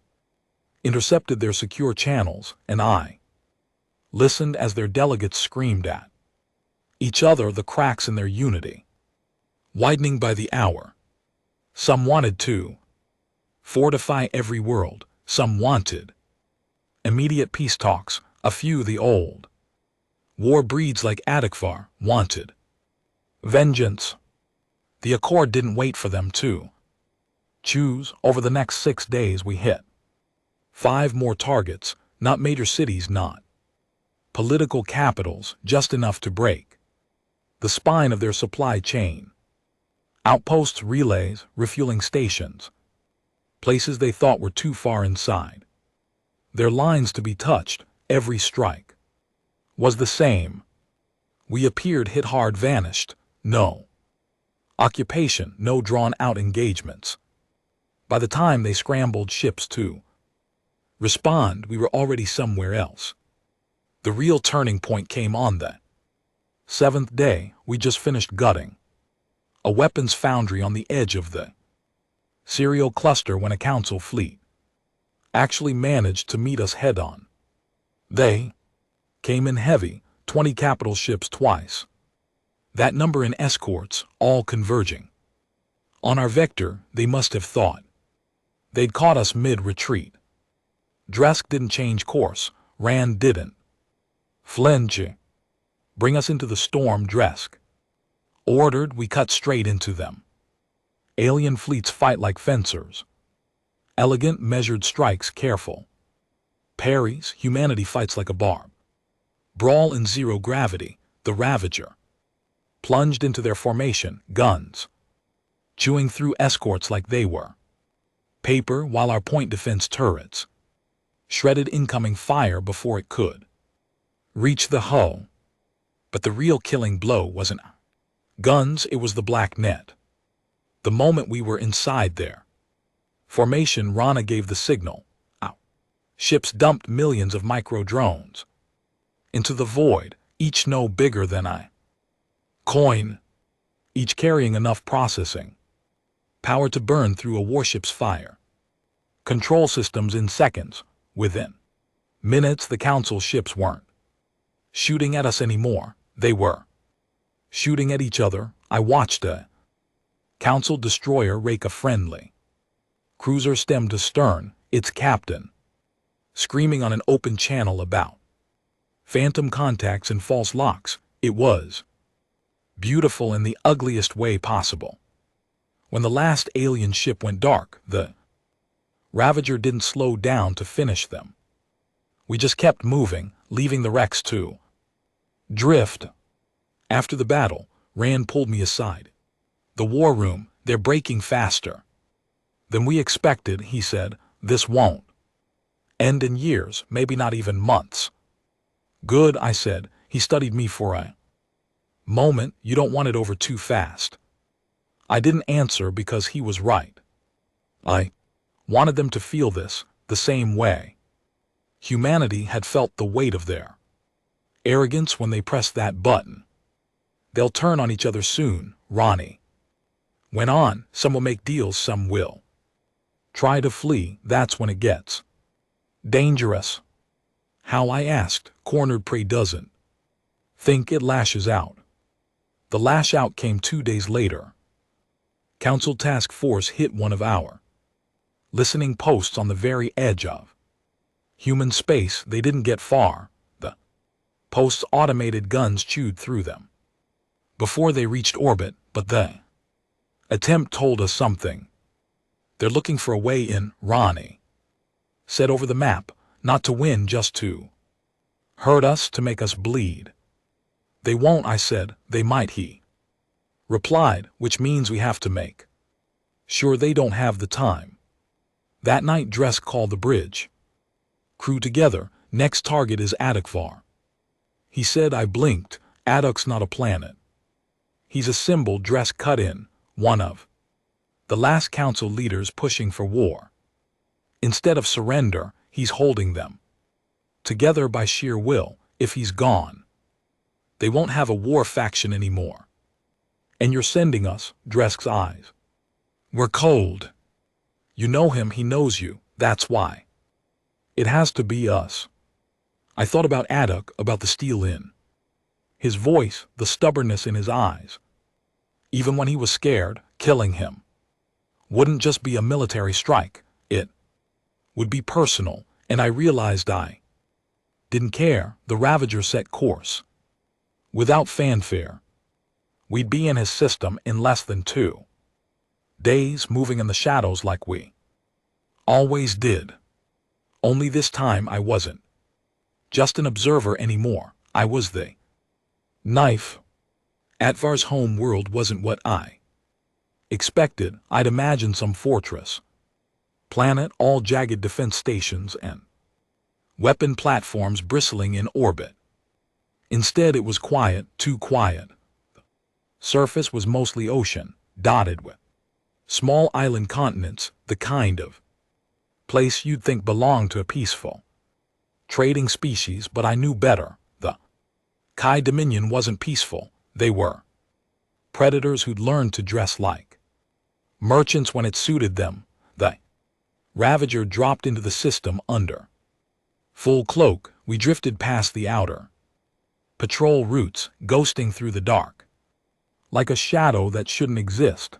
intercepted their secure channels, and I listened as their delegates screamed at each other, the cracks in their unity widening by the hour. Some wanted to fortify every world, some wanted immediate peace talks, a few, the old war breeds like HFY, wanted vengeance. The Accord didn't wait for them to choose. Over the next 6 days we hit 5 more targets, not major cities, not political capitals, just enough to break the spine of their supply chain. Outposts, relays, refueling stations, places they thought were too far inside their lines to be touched. Every strike was the same. We appeared, hit hard, vanished. No occupation, no drawn-out engagements. By the time they scrambled ships to respond, we were already somewhere else. The real turning point came on the 7th day. We just finished gutting a weapons foundry on the edge of the Serial cluster when a council fleet actually managed to meet us head-on. They came in heavy, 20 capital ships twice that number in escorts, all converging on our vector. They must have thought they'd caught us mid-retreat. Dresk didn't change course. Rand didn't flinch. Bring us into the storm, Dresk ordered. We cut straight into them. Alien fleets fight like fencers. Elegant, measured strikes, careful parries. Humanity fights like a barb. Brawl in zero gravity. The Ravager plunged into their formation, guns chewing through escorts like they were paper, while our point defense turrets shredded incoming fire before it could reach the hull. But the real killing blow wasn't guns, it was the black net. The moment we were inside their formation, Rana gave the signal. Our ships dumped millions of micro-drones into the void, each no bigger than a coin, each carrying enough processing power to burn through a warship's fire control systems in seconds. Within minutes, the council ships weren't shooting at us anymore. They were shooting at each other. I watched a council destroyer rake a friendly cruiser stem to stern, its captain screaming on an open channel about phantom contacts and false locks. It was beautiful in the ugliest way possible. When the last alien ship went dark, the Ravager didn't slow down to finish them. We just kept moving, leaving the wrecks to drift. After the battle, Rand pulled me aside. The war room, they're breaking faster than we expected, he said. This won't end in years, maybe not even months. Good, I said. He studied me for a moment. You don't want it over too fast. I didn't answer because he was right. I wanted them to feel this the same way humanity had felt the weight of their arrogance when they pressed that button. They'll turn on each other soon, Ronnie went on. Some will make deals, some will try to flee. That's when it gets dangerous. How, I asked. Cornered prey doesn't think, it lashes out. The lash out came 2 days later. Council Task Force hit one of our listening posts on the very edge of human space. They didn't get far. The post's automated guns chewed through them before they reached orbit, but the attempt told us something. They're looking for a way in, Ronnie said over the map, not to win, just to hurt us, to make us bleed. They won't, I said. They might, he replied, which means we have to make sure they don't have the time. That night, Dresk called the bridge crew together. Next target is Adukvar, he said. I blinked. Aduk's not a planet. He's a symbol. Dresk cut in. One of the last council leaders pushing for war. Instead of surrender, he's holding them together by sheer will. If he's gone, They won't have a war faction anymore. And you're sending us, Dresk's eyes. We're cold. You know him, he knows you, that's why. It has to be us. I thought about Aduk, about the Steel Inn. His voice, the stubbornness in his eyes. Even when he was scared, killing him wouldn't just be a military strike, it would be personal, and I realized I didn't care. The Ravager set course. Without fanfare. We'd be in his system in less than 2 days, moving in the shadows like we always did. Only this time I wasn't just an observer anymore, I was the knife. Atvar's home world wasn't what I expected. I'd imagined some fortress planet, all jagged defense stations and weapon platforms bristling in orbit. Instead, it was quiet, too quiet. The surface was mostly ocean, dotted with small island continents, the kind of place you'd think belonged to a peaceful trading species, but I knew better. The Kai Dominion wasn't peaceful. They were predators who'd learned to dress like merchants when it suited them. The Ravager dropped into the system under full cloak. We drifted past the outer patrol routes, ghosting through the dark like a shadow that shouldn't exist.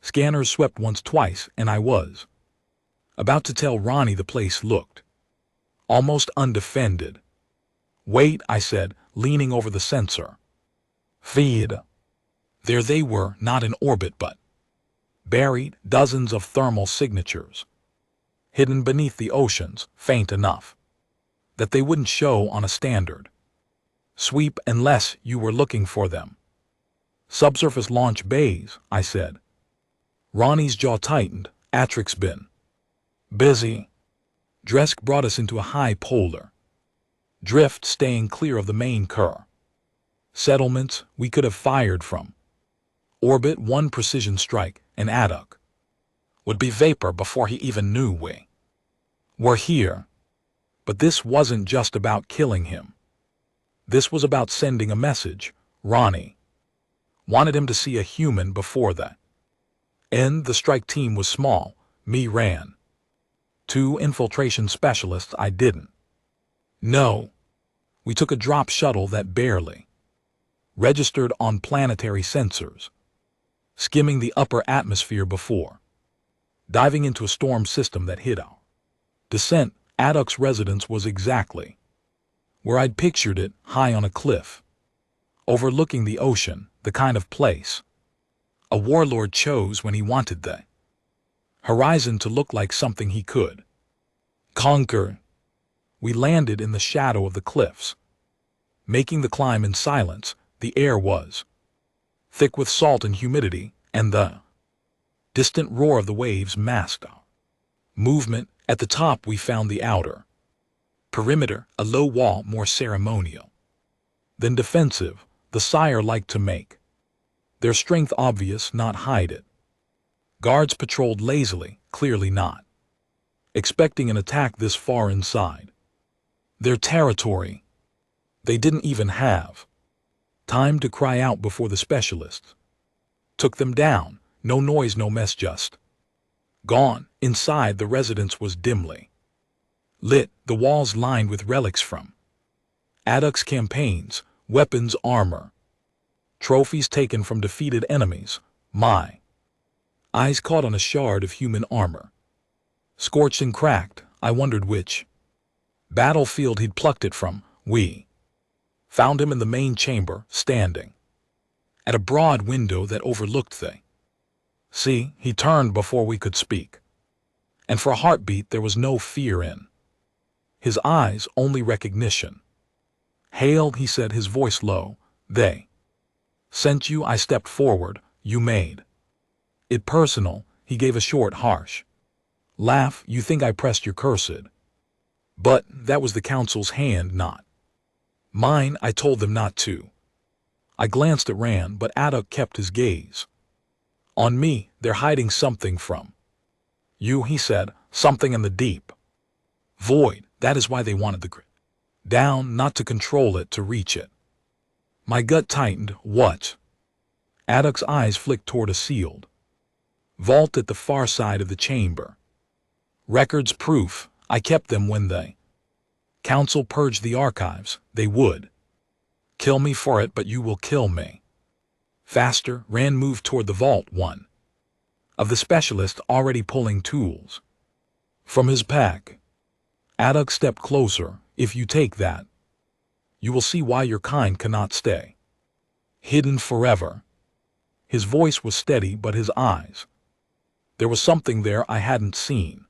Scanners swept once, twice, and I was about to tell Ronnie the place looked almost undefended. Wait, I said, leaning over the sensor feed. There they were, not in orbit but buried, dozens of thermal signatures, hidden beneath the oceans, faint enough that they wouldn't show on a standard sweep unless you were looking for them. Subsurface launch bays, I said. Ronnie's jaw tightened. Atrik's been busy. Dresk brought us into a high polar drift, staying clear of the main Kerr settlements. We could have fired from orbit, one precision strike, and Aduk would be vapor before he even knew we were here. But this wasn't just about killing him. This was about sending a message. Ronnie wanted him to see a human before that. And the strike team was small. Me ran 2 infiltration specialists. I didn't know. We took a drop shuttle that barely registered on planetary sensors, skimming the upper atmosphere before diving into a storm system that hid our descent. Aduk's residence was exactly where I'd pictured it, high on a cliff, overlooking the ocean, the kind of place a warlord chose when he wanted the horizon to look like something he could conquer. We landed in the shadow of the cliffs, making the climb in silence. The air was thick with salt and humidity, and the distant roar of the waves masked our movement. At the top we found the outer perimeter, a low wall, more ceremonial than defensive. The Sire liked to make their strength obvious, not hide it. Guards patrolled lazily, clearly not expecting an attack this far inside their territory. They didn't even have time to cry out before the specialists took them down. No noise, no mess, just gone. Inside, the residence was dimly lit, the walls lined with relics from Aduk's campaigns, weapons, armor, trophies taken from defeated enemies. My eyes caught on a shard of human armor, scorched and cracked. I wondered which battlefield he'd plucked it from. We found him in the main chamber, standing at a broad window that overlooked the sea. He turned before we could speak, and for a heartbeat there was no fear in his eyes, only recognition. "Hail," he said, his voice low. "They sent you." I stepped forward. "You made it personal." He gave a short, harsh laugh. "You think I pressed your cursed? But that was the Council's hand, not mine. I told them not to." I glanced at Rand, but Aduk kept his gaze on me. "They're hiding something from you," he said. "Something in the deep void. That is why they wanted the grid down, not to control it, to reach it." My gut tightened. What? Addock's eyes flicked toward a sealed vault at the far side of the chamber. Records proof. I kept them when the council purged the archives. They would kill me for it, but you will kill me. Faster, Rand moved toward the vault, one of the specialists already pulling tools from his pack. Addock stepped closer. If you take that, you will see why your kind cannot stay hidden forever. His voice was steady, but his eyes, there was something there I hadn't seen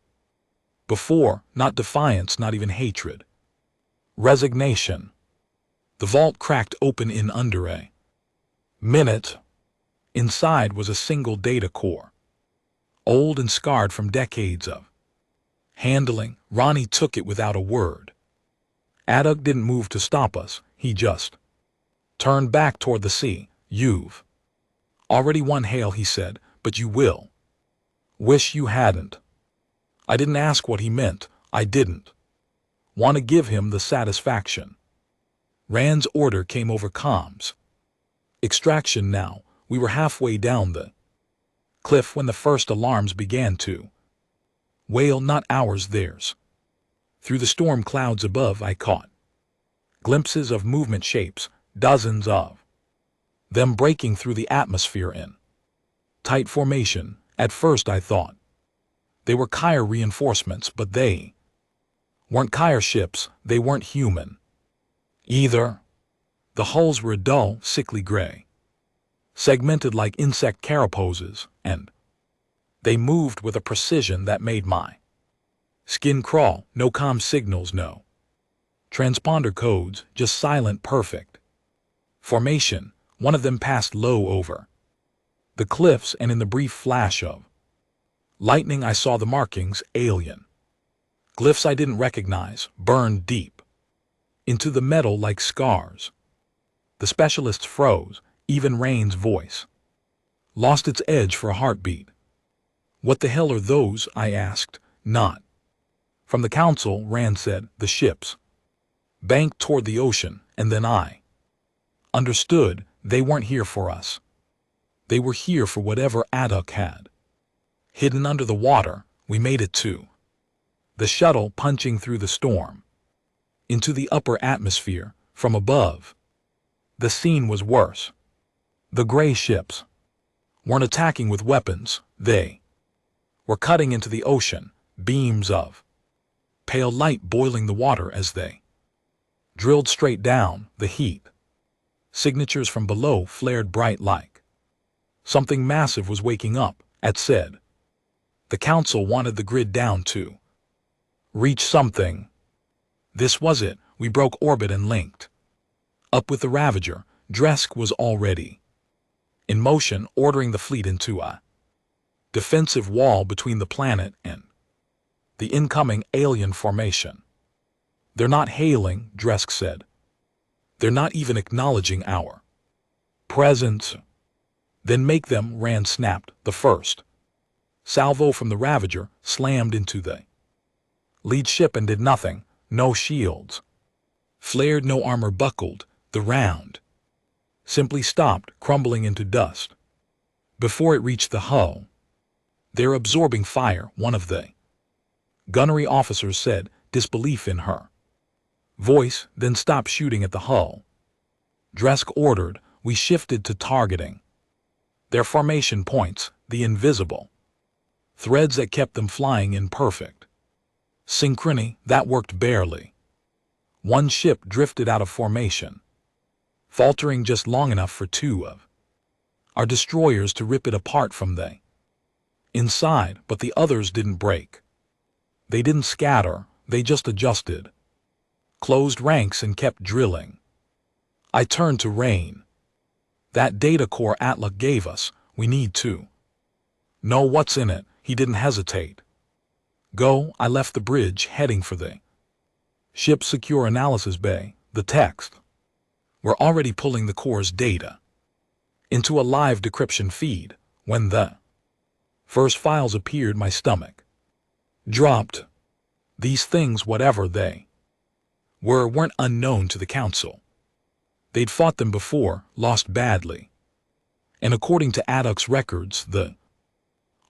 before, not defiance, not even hatred. Resignation. The vault cracked open in under a minute. Inside was a single data core, old and scarred from decades of handling. Ronnie took it without a word. Addock didn't move to stop us. He just turned back toward the sea. You've already won, Hale, he said, but you will wish you hadn't. I didn't ask what he meant. I didn't want to give him the satisfaction. Rand's order came over comms. Extraction now. We were halfway down the cliff when the first alarms began to wail, not ours, theirs. Through the storm clouds above I caught glimpses of movement shapes, dozens of them breaking through the atmosphere in tight formation. At first I thought they were Kyre reinforcements, but they weren't Kyre ships. They weren't human either. The hulls were a dull, sickly gray, segmented like insect carapaces, and they moved with a precision that made my skin crawl. No comm signals, no transponder codes, just silent, perfect formation. One of them passed low over the cliffs, and in the brief flash of lightning I saw the markings. Alien glyphs I didn't recognize, burned deep into the metal like scars. The specialists froze. Even Rain's voice lost its edge for a heartbeat. What the hell are those? I asked. Not from the council, Rand said. The ships banked toward the ocean, and then I understood. They weren't here for us. They were here for whatever Addock had hidden under the water. We made it to the shuttle, punching through the storm into the upper atmosphere. From above, the scene was worse. The gray ships weren't attacking with weapons. They were cutting into the ocean, beams of pale light boiling the water as they drilled straight down. The heat signatures from below flared bright like something massive was waking up. At said, the council wanted the grid down to reach something. This was it. We broke orbit and linked up with the Ravager. Dresk was already in motion, ordering the fleet into a defensive wall between the planet and the incoming alien formation. They're not hailing, Dresk said. They're not even acknowledging our presence. Then make them, Rand snapped. The first salvo from the Ravager slammed into the lead ship and did nothing. No shields flared, no armor buckled. The round simply stopped, crumbling into dust before it reached the hull. They're absorbing fire, one of the gunnery officers said, disbelief in her voice. Then stop shooting at the hull, Dresk ordered. We shifted to targeting their formation points, the invisible threads that kept them flying in perfect synchrony. That worked barely. One ship drifted out of formation, faltering just long enough for two of our destroyers to rip it apart from the inside, but the others didn't break. They didn't scatter, they just adjusted, closed ranks and kept drilling. I turned to Rain. That data core Atlas gave us, we need to know what's in it. He didn't hesitate. Go. I left the bridge, heading for the ship's secure analysis bay. The text were already pulling the core's data into a live decryption feed. When the first files appeared, my stomach dropped. These things, whatever they were, weren't unknown to the council. They'd fought them before, lost badly. And according to Adduk's records, the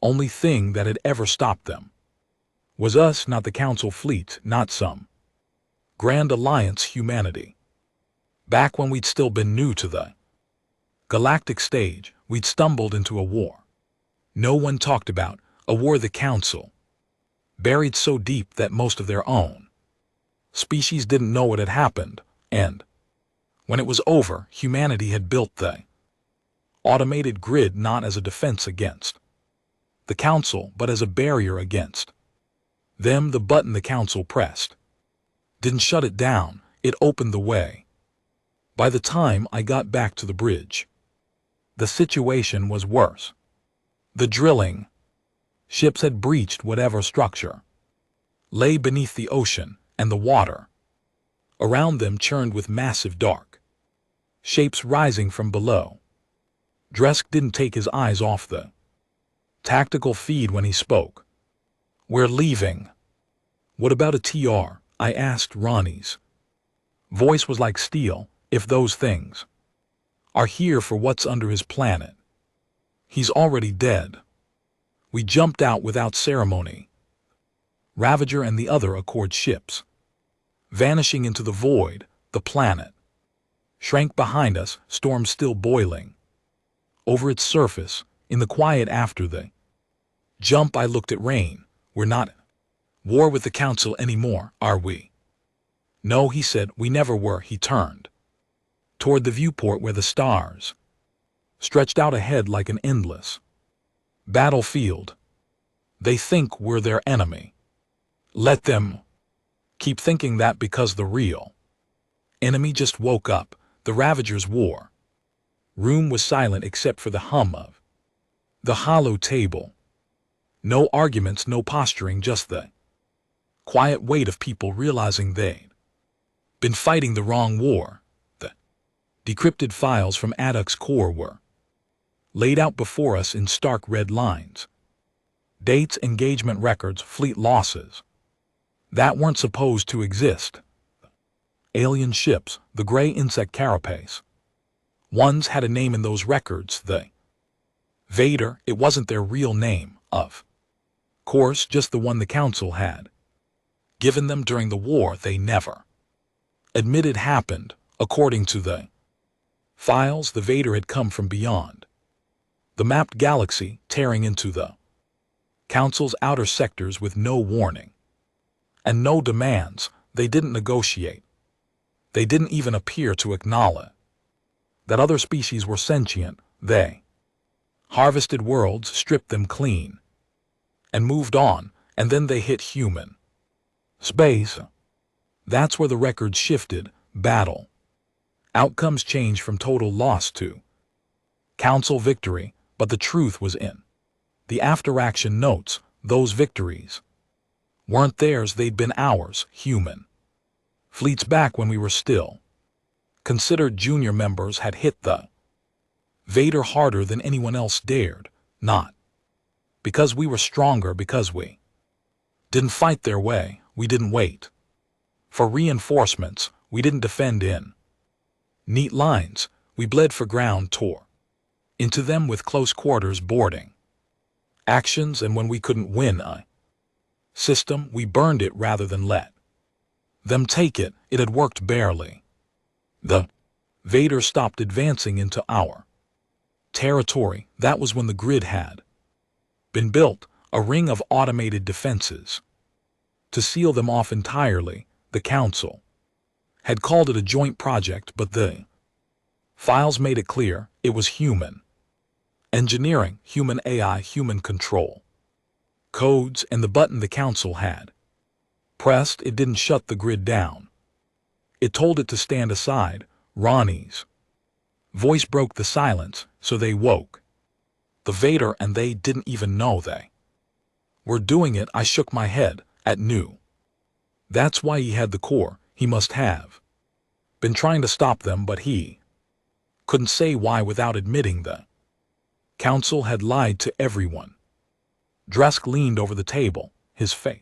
only thing that had ever stopped them was us, not the Council fleet, not some Grand Alliance humanity. Back when we'd still been new to the galactic stage, we'd stumbled into a war no one talked about, a war the Council buried so deep that most of their own species didn't know what had happened, and when it was over, humanity had built the automated grid not as a defense against the Council, but as a barrier against them. The button the Council pressed didn't shut it down, it opened the way. By the time I got back to the bridge, the situation was worse. The drilling ships had breached whatever structure lay beneath the ocean, and the water around them churned with massive dark shapes rising from below. Dresk didn't take his eyes off the tactical feed when he spoke. "We're leaving." "What about a TR?" I asked. Ronnie's voice was like steel. "If those things are here for what's under his planet, he's already dead." We jumped out without ceremony. Ravager and the other Accord ships, vanishing into the void. The planet shrank behind us, storm still boiling over its surface. In the quiet after the jump, I looked at Rain. "We're not at war with the Council anymore, are we?" "No," he said, "we never were." He turned toward the viewport where the stars stretched out ahead like an endless battlefield. "They think we're their enemy. Let them keep thinking that, because the real enemy just woke up." The Ravager's war room was silent except for the hum of the hollow table. No arguments, no posturing, just the quiet weight of people realizing they'd been fighting the wrong war. The decrypted files from Adduk's core were laid out before us in stark red lines. Dates, engagement records, fleet losses that weren't supposed to exist. Alien ships, the gray insect carapace ones, had a name in those records. The Vader, it wasn't their real name, of course, just the one the Council had given them during the war. They never admitted happened. According to the files, the Vader had come from beyond the mapped galaxy, tearing into the Council's outer sectors with no warning and no demands. They didn't negotiate. They didn't even appear to acknowledge that other species were sentient. They harvested worlds, stripped them clean, and moved on, and then they hit human space. That's where the records shifted. Battle outcomes changed from total loss to Council victory, but the truth was in the after-action notes. Those victories weren't theirs, they'd been ours. Human fleets back when we were still considered junior members had hit the Vader harder than anyone else dared, not because we were stronger, because we didn't fight their way, we didn't wait for reinforcements, we didn't defend in neat lines, we bled for ground, tore into them with close quarters boarding actions, and when we couldn't win a system, we burned it rather than let them take it. It had worked barely. The Vader stopped advancing into our territory. That was when the grid had been built, a ring of automated defenses to seal them off entirely. The Council had called it a joint project, but the files made it clear it was human engineering, human AI, human control codes, and the button the Council had pressed, it didn't shut the grid down. It told it to stand aside. Ronnie's voice broke the silence. So they woke the Vader, and they didn't even know they were doing it. I shook my head at New. That's why he had the core. He must have been trying to stop them, but he couldn't say why without admitting the Council had lied to everyone. Dresk leaned over the table, his face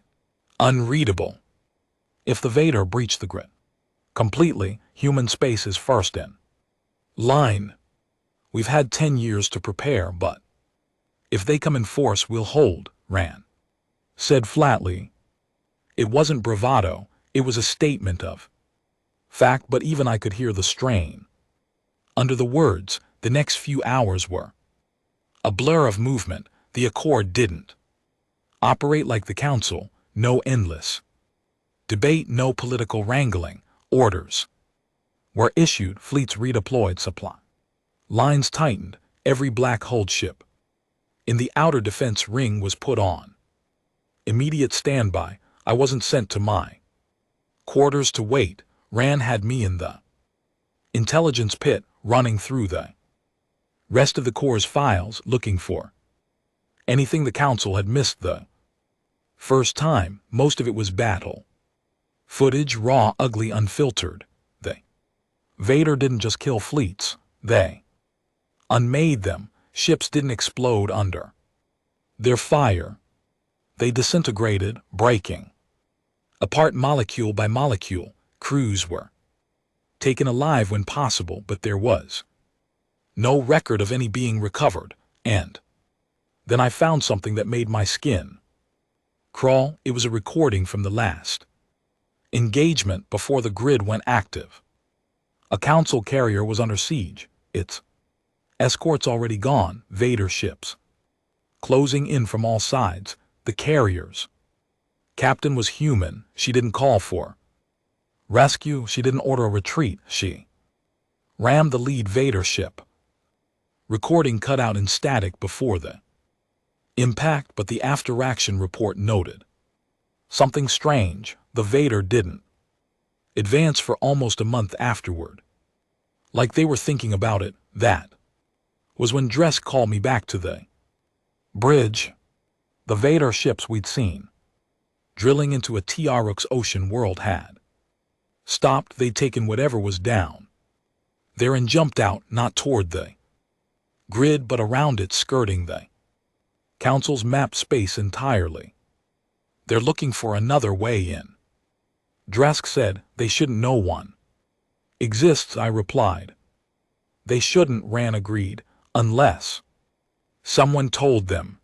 unreadable. If the Vader breached the grid completely, human space is first in. Line. We've had 10 years to prepare, but if they come in force, we'll hold, Ran said flatly. It wasn't bravado, it was a statement of fact, but even I could hear the strain. Under the words, the next few hours were a blur of movement. The Accord didn't operate like the Council, no endless debate, no political wrangling. Orders were issued, fleets redeployed, supply lines tightened, every black-hulled ship in the outer defense ring was put on immediate standby. I wasn't sent to my quarters to wait. Ran had me in the intelligence pit, running through the rest of the Corps' files, looking for anything the Council had missed the first time. Most of it was battle footage, raw, ugly, unfiltered. Vader didn't just kill fleets, they unmade them. Ships didn't explode under their fire. They disintegrated, breaking apart molecule by molecule. Crews were taken alive when possible, but there was no record of any being recovered. And then I found something that made my skin crawl. It was a recording from the last engagement before the grid went active. A Council carrier was under siege, its escorts already gone, Vader ships closing in from all sides. The carrier's captain was human. She didn't call for rescue, she didn't order a retreat, she rammed the lead Vader ship. Recording cut out in static before the impact, but the after-action report noted something strange. The Vader didn't advance for almost a month afterward. Like they were thinking about it. That was when Dresk called me back to the bridge. The Vader ships we'd seen drilling into a Tiaruk's ocean world had stopped. They'd taken whatever was down there and jumped out, not toward the grid, but around it, skirting the Council's map space entirely. They're looking for another way in. Dresk said. They shouldn't. No one exists, I replied. They shouldn't, Ran agreed, unless someone told them.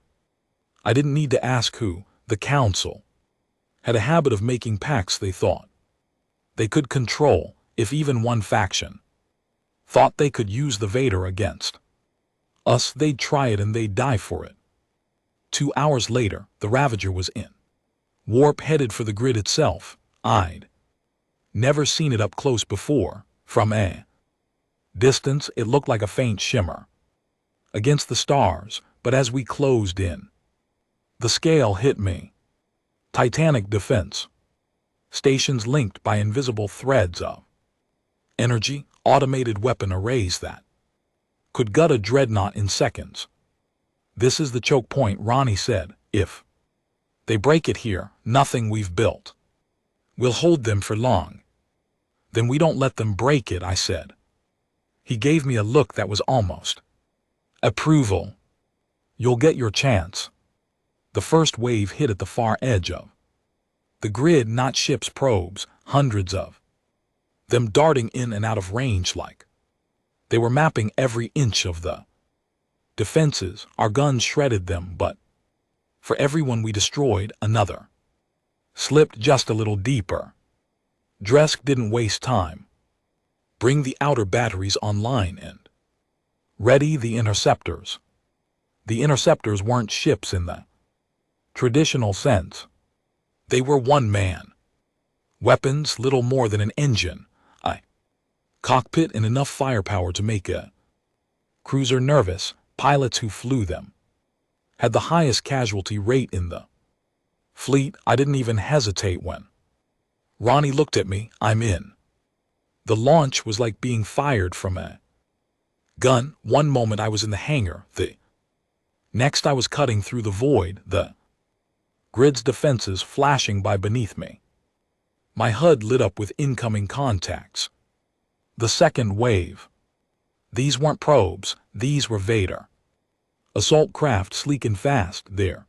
I didn't need to ask who. The Council had a habit of making pacts they thought they could control. If even one faction thought they could use the Vader against us, they'd try it and they'd die for it. 2 hours later, the Ravager was in warp, headed for the grid itself. I'd never seen it up close before. From a distance, it looked like a faint shimmer against the stars, but as we closed in, the scale hit me. Titanic defense stations linked by invisible threads of energy, automated weapon arrays that could gut a dreadnought in seconds. This is the choke point, Ronnie said. If they break it here, nothing we've built will hold them for long. Then we don't let them break it, I said. He gave me a look that was almost approval. You'll get your chance. The first wave hit at the far edge of the grid, not ships, probes, hundreds of them darting in and out of range like they were mapping every inch of the defenses. Our guns shredded them, but for everyone we destroyed, another slipped just a little deeper. Dresk didn't waste time. Bring the outer batteries online and ready the interceptors. The interceptors weren't ships in the traditional sense. They were one-man weapons, little more than an engine, a cockpit, and enough firepower to make a cruiser nervous. Pilots who flew them had the highest casualty rate in the fleet. I didn't even hesitate when Ronnie looked at me. I'm in. The launch was like being fired from a gun. One moment I was in the hangar, the next I was cutting through the void, the grid's defenses flashing by beneath me. My HUD lit up with incoming contacts. The second wave. These weren't probes, these were Vader assault craft, sleek and fast, their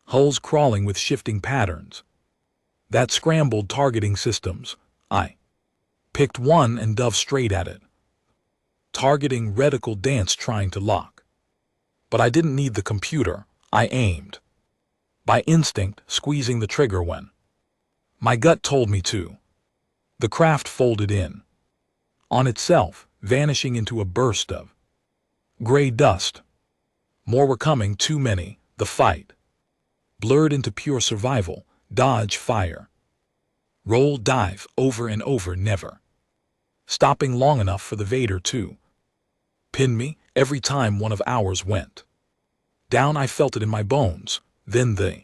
hulls crawling with shifting patterns that scrambled targeting systems. I picked one and dove straight at it. targeting reticle dance trying to lock. But I didn't need the computer, I aimed. By instinct, squeezing the trigger when my gut told me to. The craft folded in on itself, vanishing into a burst of gray dust. More were coming, too many. The fight blurred into pure survival, dodge, fire, roll, dive, over and over, never stopping long enough for the Vader to pin me. Every time one of ours went down, I felt it in my bones. Then the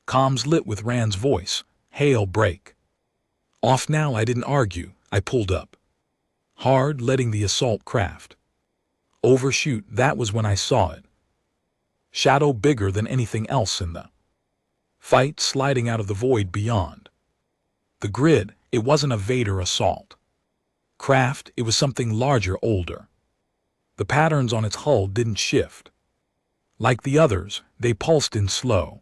comms lit with Rand's voice. Hail, break off now. I didn't argue. I pulled up hard, letting the assault craft overshoot. That was when I saw it. Shadow bigger than anything else in the fight, sliding out of the void beyond the grid. It wasn't a Vader assault craft, it was something larger, older. The patterns on its hull didn't shift like the others. They pulsed in slow,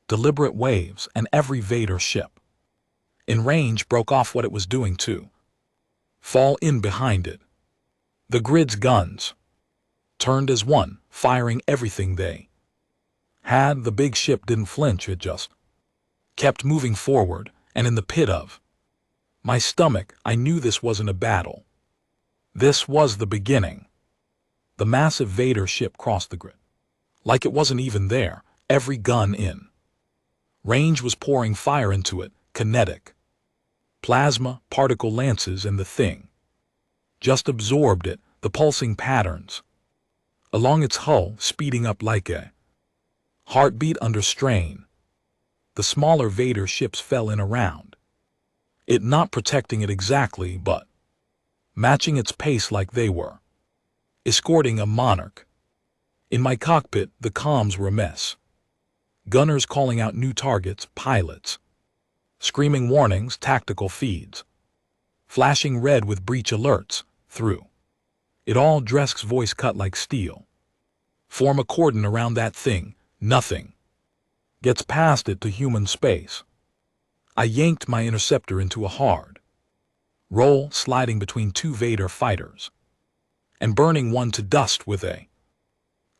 deliberate waves, and every Vader ship in range broke off what it was doing to fall in behind it. The grid's guns turned as one, firing everything they had. The big ship didn't flinch, it just kept moving forward, and in the pit of my stomach, I knew this wasn't a battle. This was the beginning. The massive Vader ship crossed the grid like it wasn't even there. Every gun in range was pouring fire into it, kinetic plasma, particle lances, and the thing just absorbed it, the pulsing patterns along its hull speeding up like a heartbeat under strain. The smaller Vader ships fell in around it, not protecting it exactly, but matching its pace like they were escorting a monarch. In my cockpit, the comms were a mess. Gunners calling out new targets, pilots screaming warnings, tactical feeds flashing red with breach alerts. Through it all, Dresk's voice cut like steel. Form a cordon around that thing. Nothing gets past it to human space. I yanked my interceptor into a hard roll, sliding between two Vader fighters and burning one to dust with a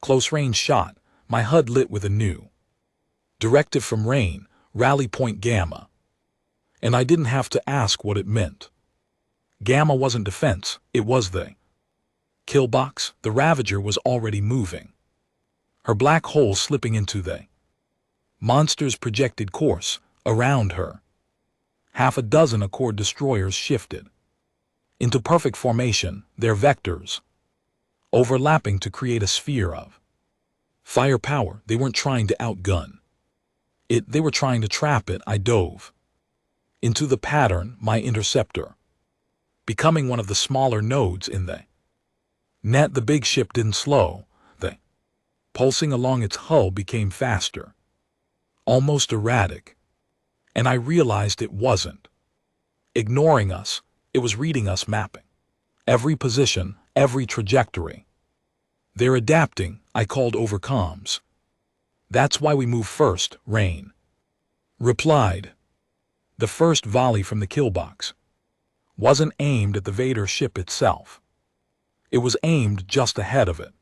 close-range shot. My HUD lit with a new directive from Rain, Rally Point Gamma. And I didn't have to ask what it meant. Gamma wasn't defense, it was the kill box. The Ravager was already moving, her black hole slipping into the monster's projected course. Around her, half a dozen Accord destroyers shifted into perfect formation, their vectors overlapping to create a sphere of firepower. They weren't trying to outgun it, they were trying to trap it. I dove into the pattern, my interceptor becoming one of the smaller nodes in the net. The big ship didn't slow. The pulsing along its hull became faster, almost erratic. And I realized it wasn't ignoring us, it was reading us, mapping every position, every trajectory. They're adapting, I called over comms. That's why we move first, Rain replied. The first volley from the kill box wasn't aimed at the Vader ship itself. It was aimed just ahead of it,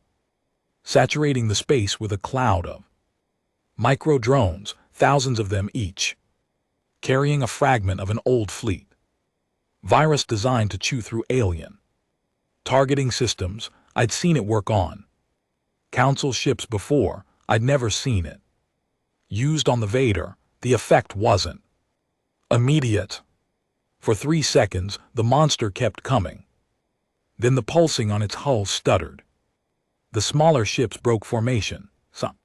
saturating the space with a cloud of micro drones, thousands of them each, carrying a fragment of an old fleet virus designed to chew through alien targeting systems. I'd seen it work on Council ships before. I'd never seen it used on the Vader. The effect wasn't immediate. For 3 seconds, the monster kept coming. Then the pulsing on its hull stuttered. The smaller ships broke formation, some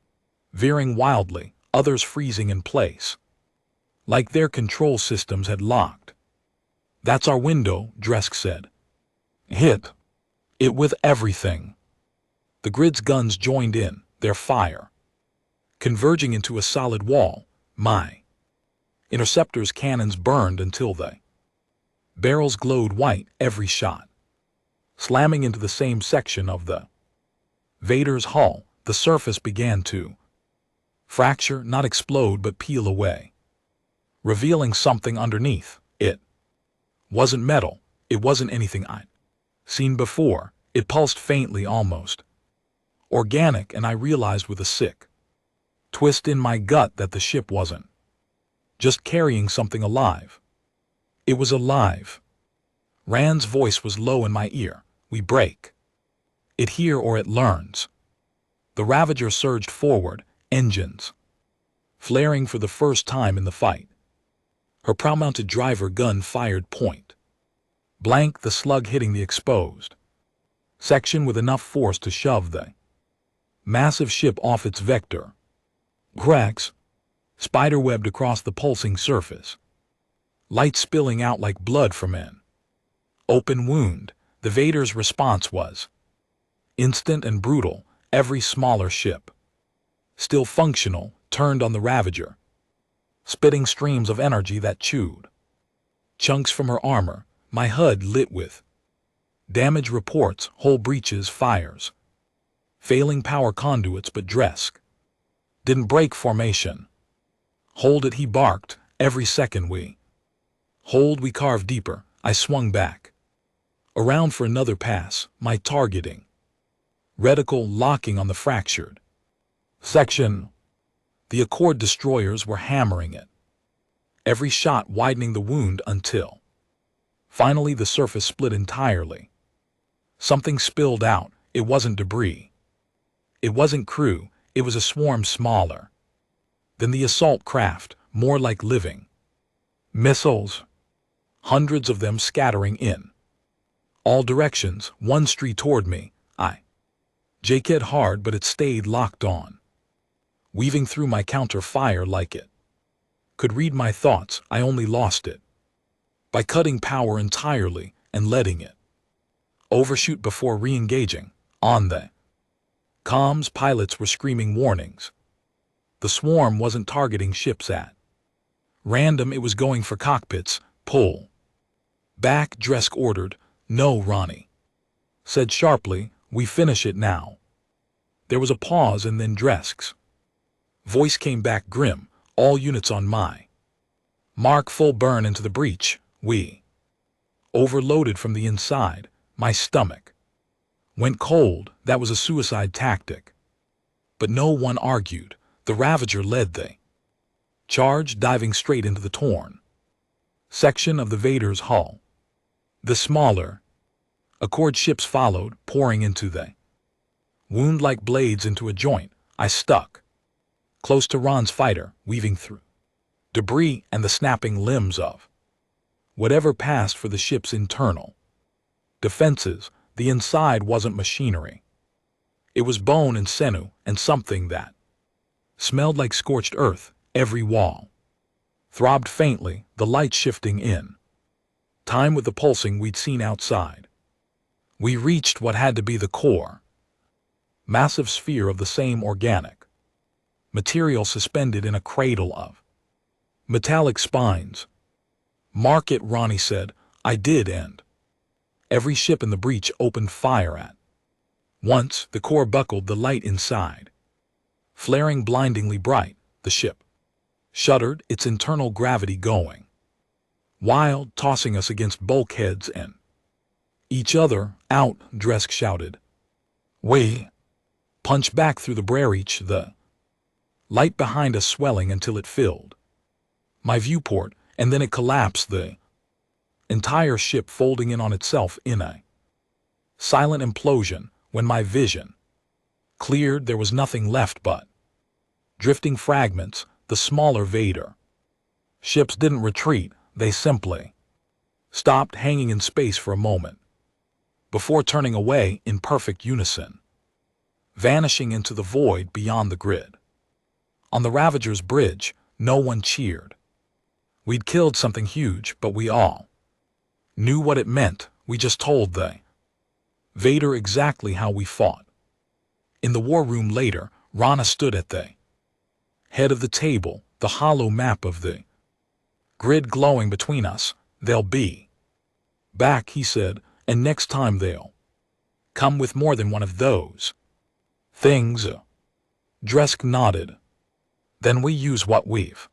veering wildly, others freezing in place, like their control systems had locked. That's our window, Dresk said. Hit it with everything. The grid's guns joined in, their fire converging into a solid wall. My interceptor's cannons burned until the barrels glowed white, every shot slamming into the same section of the Vader's hull. The surface began to fracture, not explode but peel away, revealing something underneath. It wasn't metal, it wasn't anything I'd Seen before, it pulsed faintly almost. Organic, and I realized with a sick twist in my gut that the ship wasn't just carrying something alive. It was alive. Rand's voice was low in my ear. We break it here or it learns. The Ravager surged forward, engines flaring for the first time in the fight. Her prow-mounted driver gun fired point blank, the slug hitting the exposed section with enough force to shove the massive ship off its vector. Cracks spiderwebbed across the pulsing surface, light spilling out like blood from an open wound. The Vader's response was instant and brutal. Every smaller ship, still functional, turned on the Ravager, spitting streams of energy that chewed chunks from her armor. My HUD lit with damage reports, hull breaches, fires, failing power conduits, but Dresk didn't break formation. Hold it, he barked. Every second we hold, we carve deeper. I swung back around for another pass, my targeting reticle locking on the fractured section. The Accord destroyers were hammering it, every shot widening the wound until finally the surface split entirely. Something spilled out. It wasn't debris. It wasn't crew. It was a swarm smaller than the assault craft, more like living missiles, hundreds of them scattering in all directions. One street toward me. I jaked it hard, but it stayed locked on, weaving through my counter fire like it could read my thoughts. I only lost it by cutting power entirely and letting it overshoot before re-engaging. On the comms, pilots were screaming warnings. The swarm wasn't targeting ships at random, it was going for cockpits. Pull back, Dresk ordered. No, Ronnie said sharply. We finish it now. There was a pause, and then Dresk's voice came back grim. All units on my mark, full burn into the breach. We overloaded from the inside. My stomach went cold. That was a suicide tactic. But no one argued. The Ravager led the charge, diving straight into the torn section of the Vader's hull. The smaller Accord ships followed, pouring into the wound like blades into a joint. I stuck close to Ron's fighter, weaving through debris and the snapping limbs of whatever passed for the ship's internal defenses. The inside wasn't machinery. It was bone and sinew, and something that smelled like scorched earth. Every wall throbbed faintly, the light shifting in time with the pulsing we'd seen outside. We reached what had to be the core, massive sphere of the same organic material suspended in a cradle of metallic spines. Mark it, Ronnie said. I did, and every ship in the breach opened fire at once. The core buckled, the light inside flaring blindingly bright. The ship shuddered, its internal gravity going wild, tossing us against bulkheads and each other. Out, Dresk shouted. We punched back through the breach, the light behind us swelling until it filled my viewport, and then it collapsed, the entire ship folding in on itself in a silent implosion. When my vision cleared, there was nothing left but drifting fragments. The smaller Vader ships didn't retreat, they simply stopped, hanging in space for a moment before turning away in perfect unison, vanishing into the void beyond the grid. On the Ravager's bridge, no one cheered. We'd killed something huge, but we all knew what it meant. We just told the Vader exactly how we fought. In the war room later, Rana stood at the head of the table, the hollow map of the grid glowing between us. They'll be back, he said, and next time they'll come with more than one of those things. Dresk nodded. Then we use what we've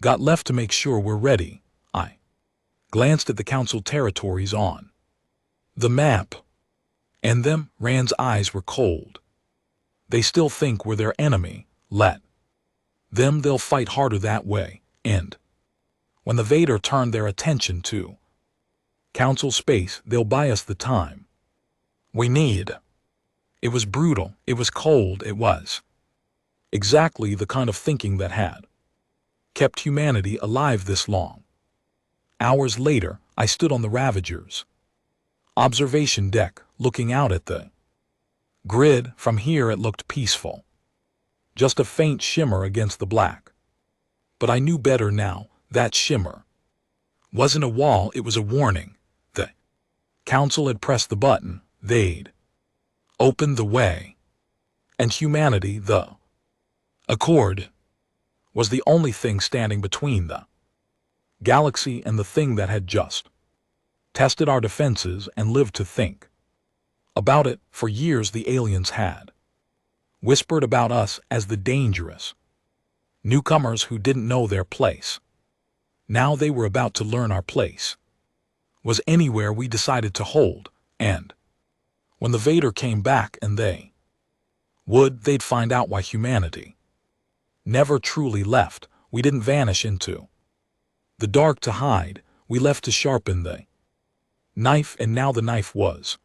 got left to make sure we're ready. I glanced at the Council territories on The map. And them, Rand's eyes were cold. They still think we're their enemy. Let them, they'll fight harder that way. And when the Vader turned their attention to Council space, they'll buy us the time we need. It was brutal, it was cold, it was exactly the kind of thinking that had kept humanity alive this long. Hours later, I stood on the Ravager's observation deck, looking out at the grid. From here it looked peaceful, just a faint shimmer against the black. But I knew better now. That shimmer wasn't a wall, it was a warning. The Council had pressed the button, they'd opened the way. And humanity, the Accord, was the only thing standing between the galaxy and the thing that had just tested our defenses and lived to think about it. For years the aliens had whispered about us as the dangerous newcomers who didn't know their place. Now they were about to learn our place was anywhere we decided to hold, and when the Vader came back and they'd find out why humanity never truly left. We didn't vanish into the dark to hide, we left to sharpen the knife, and now the knife was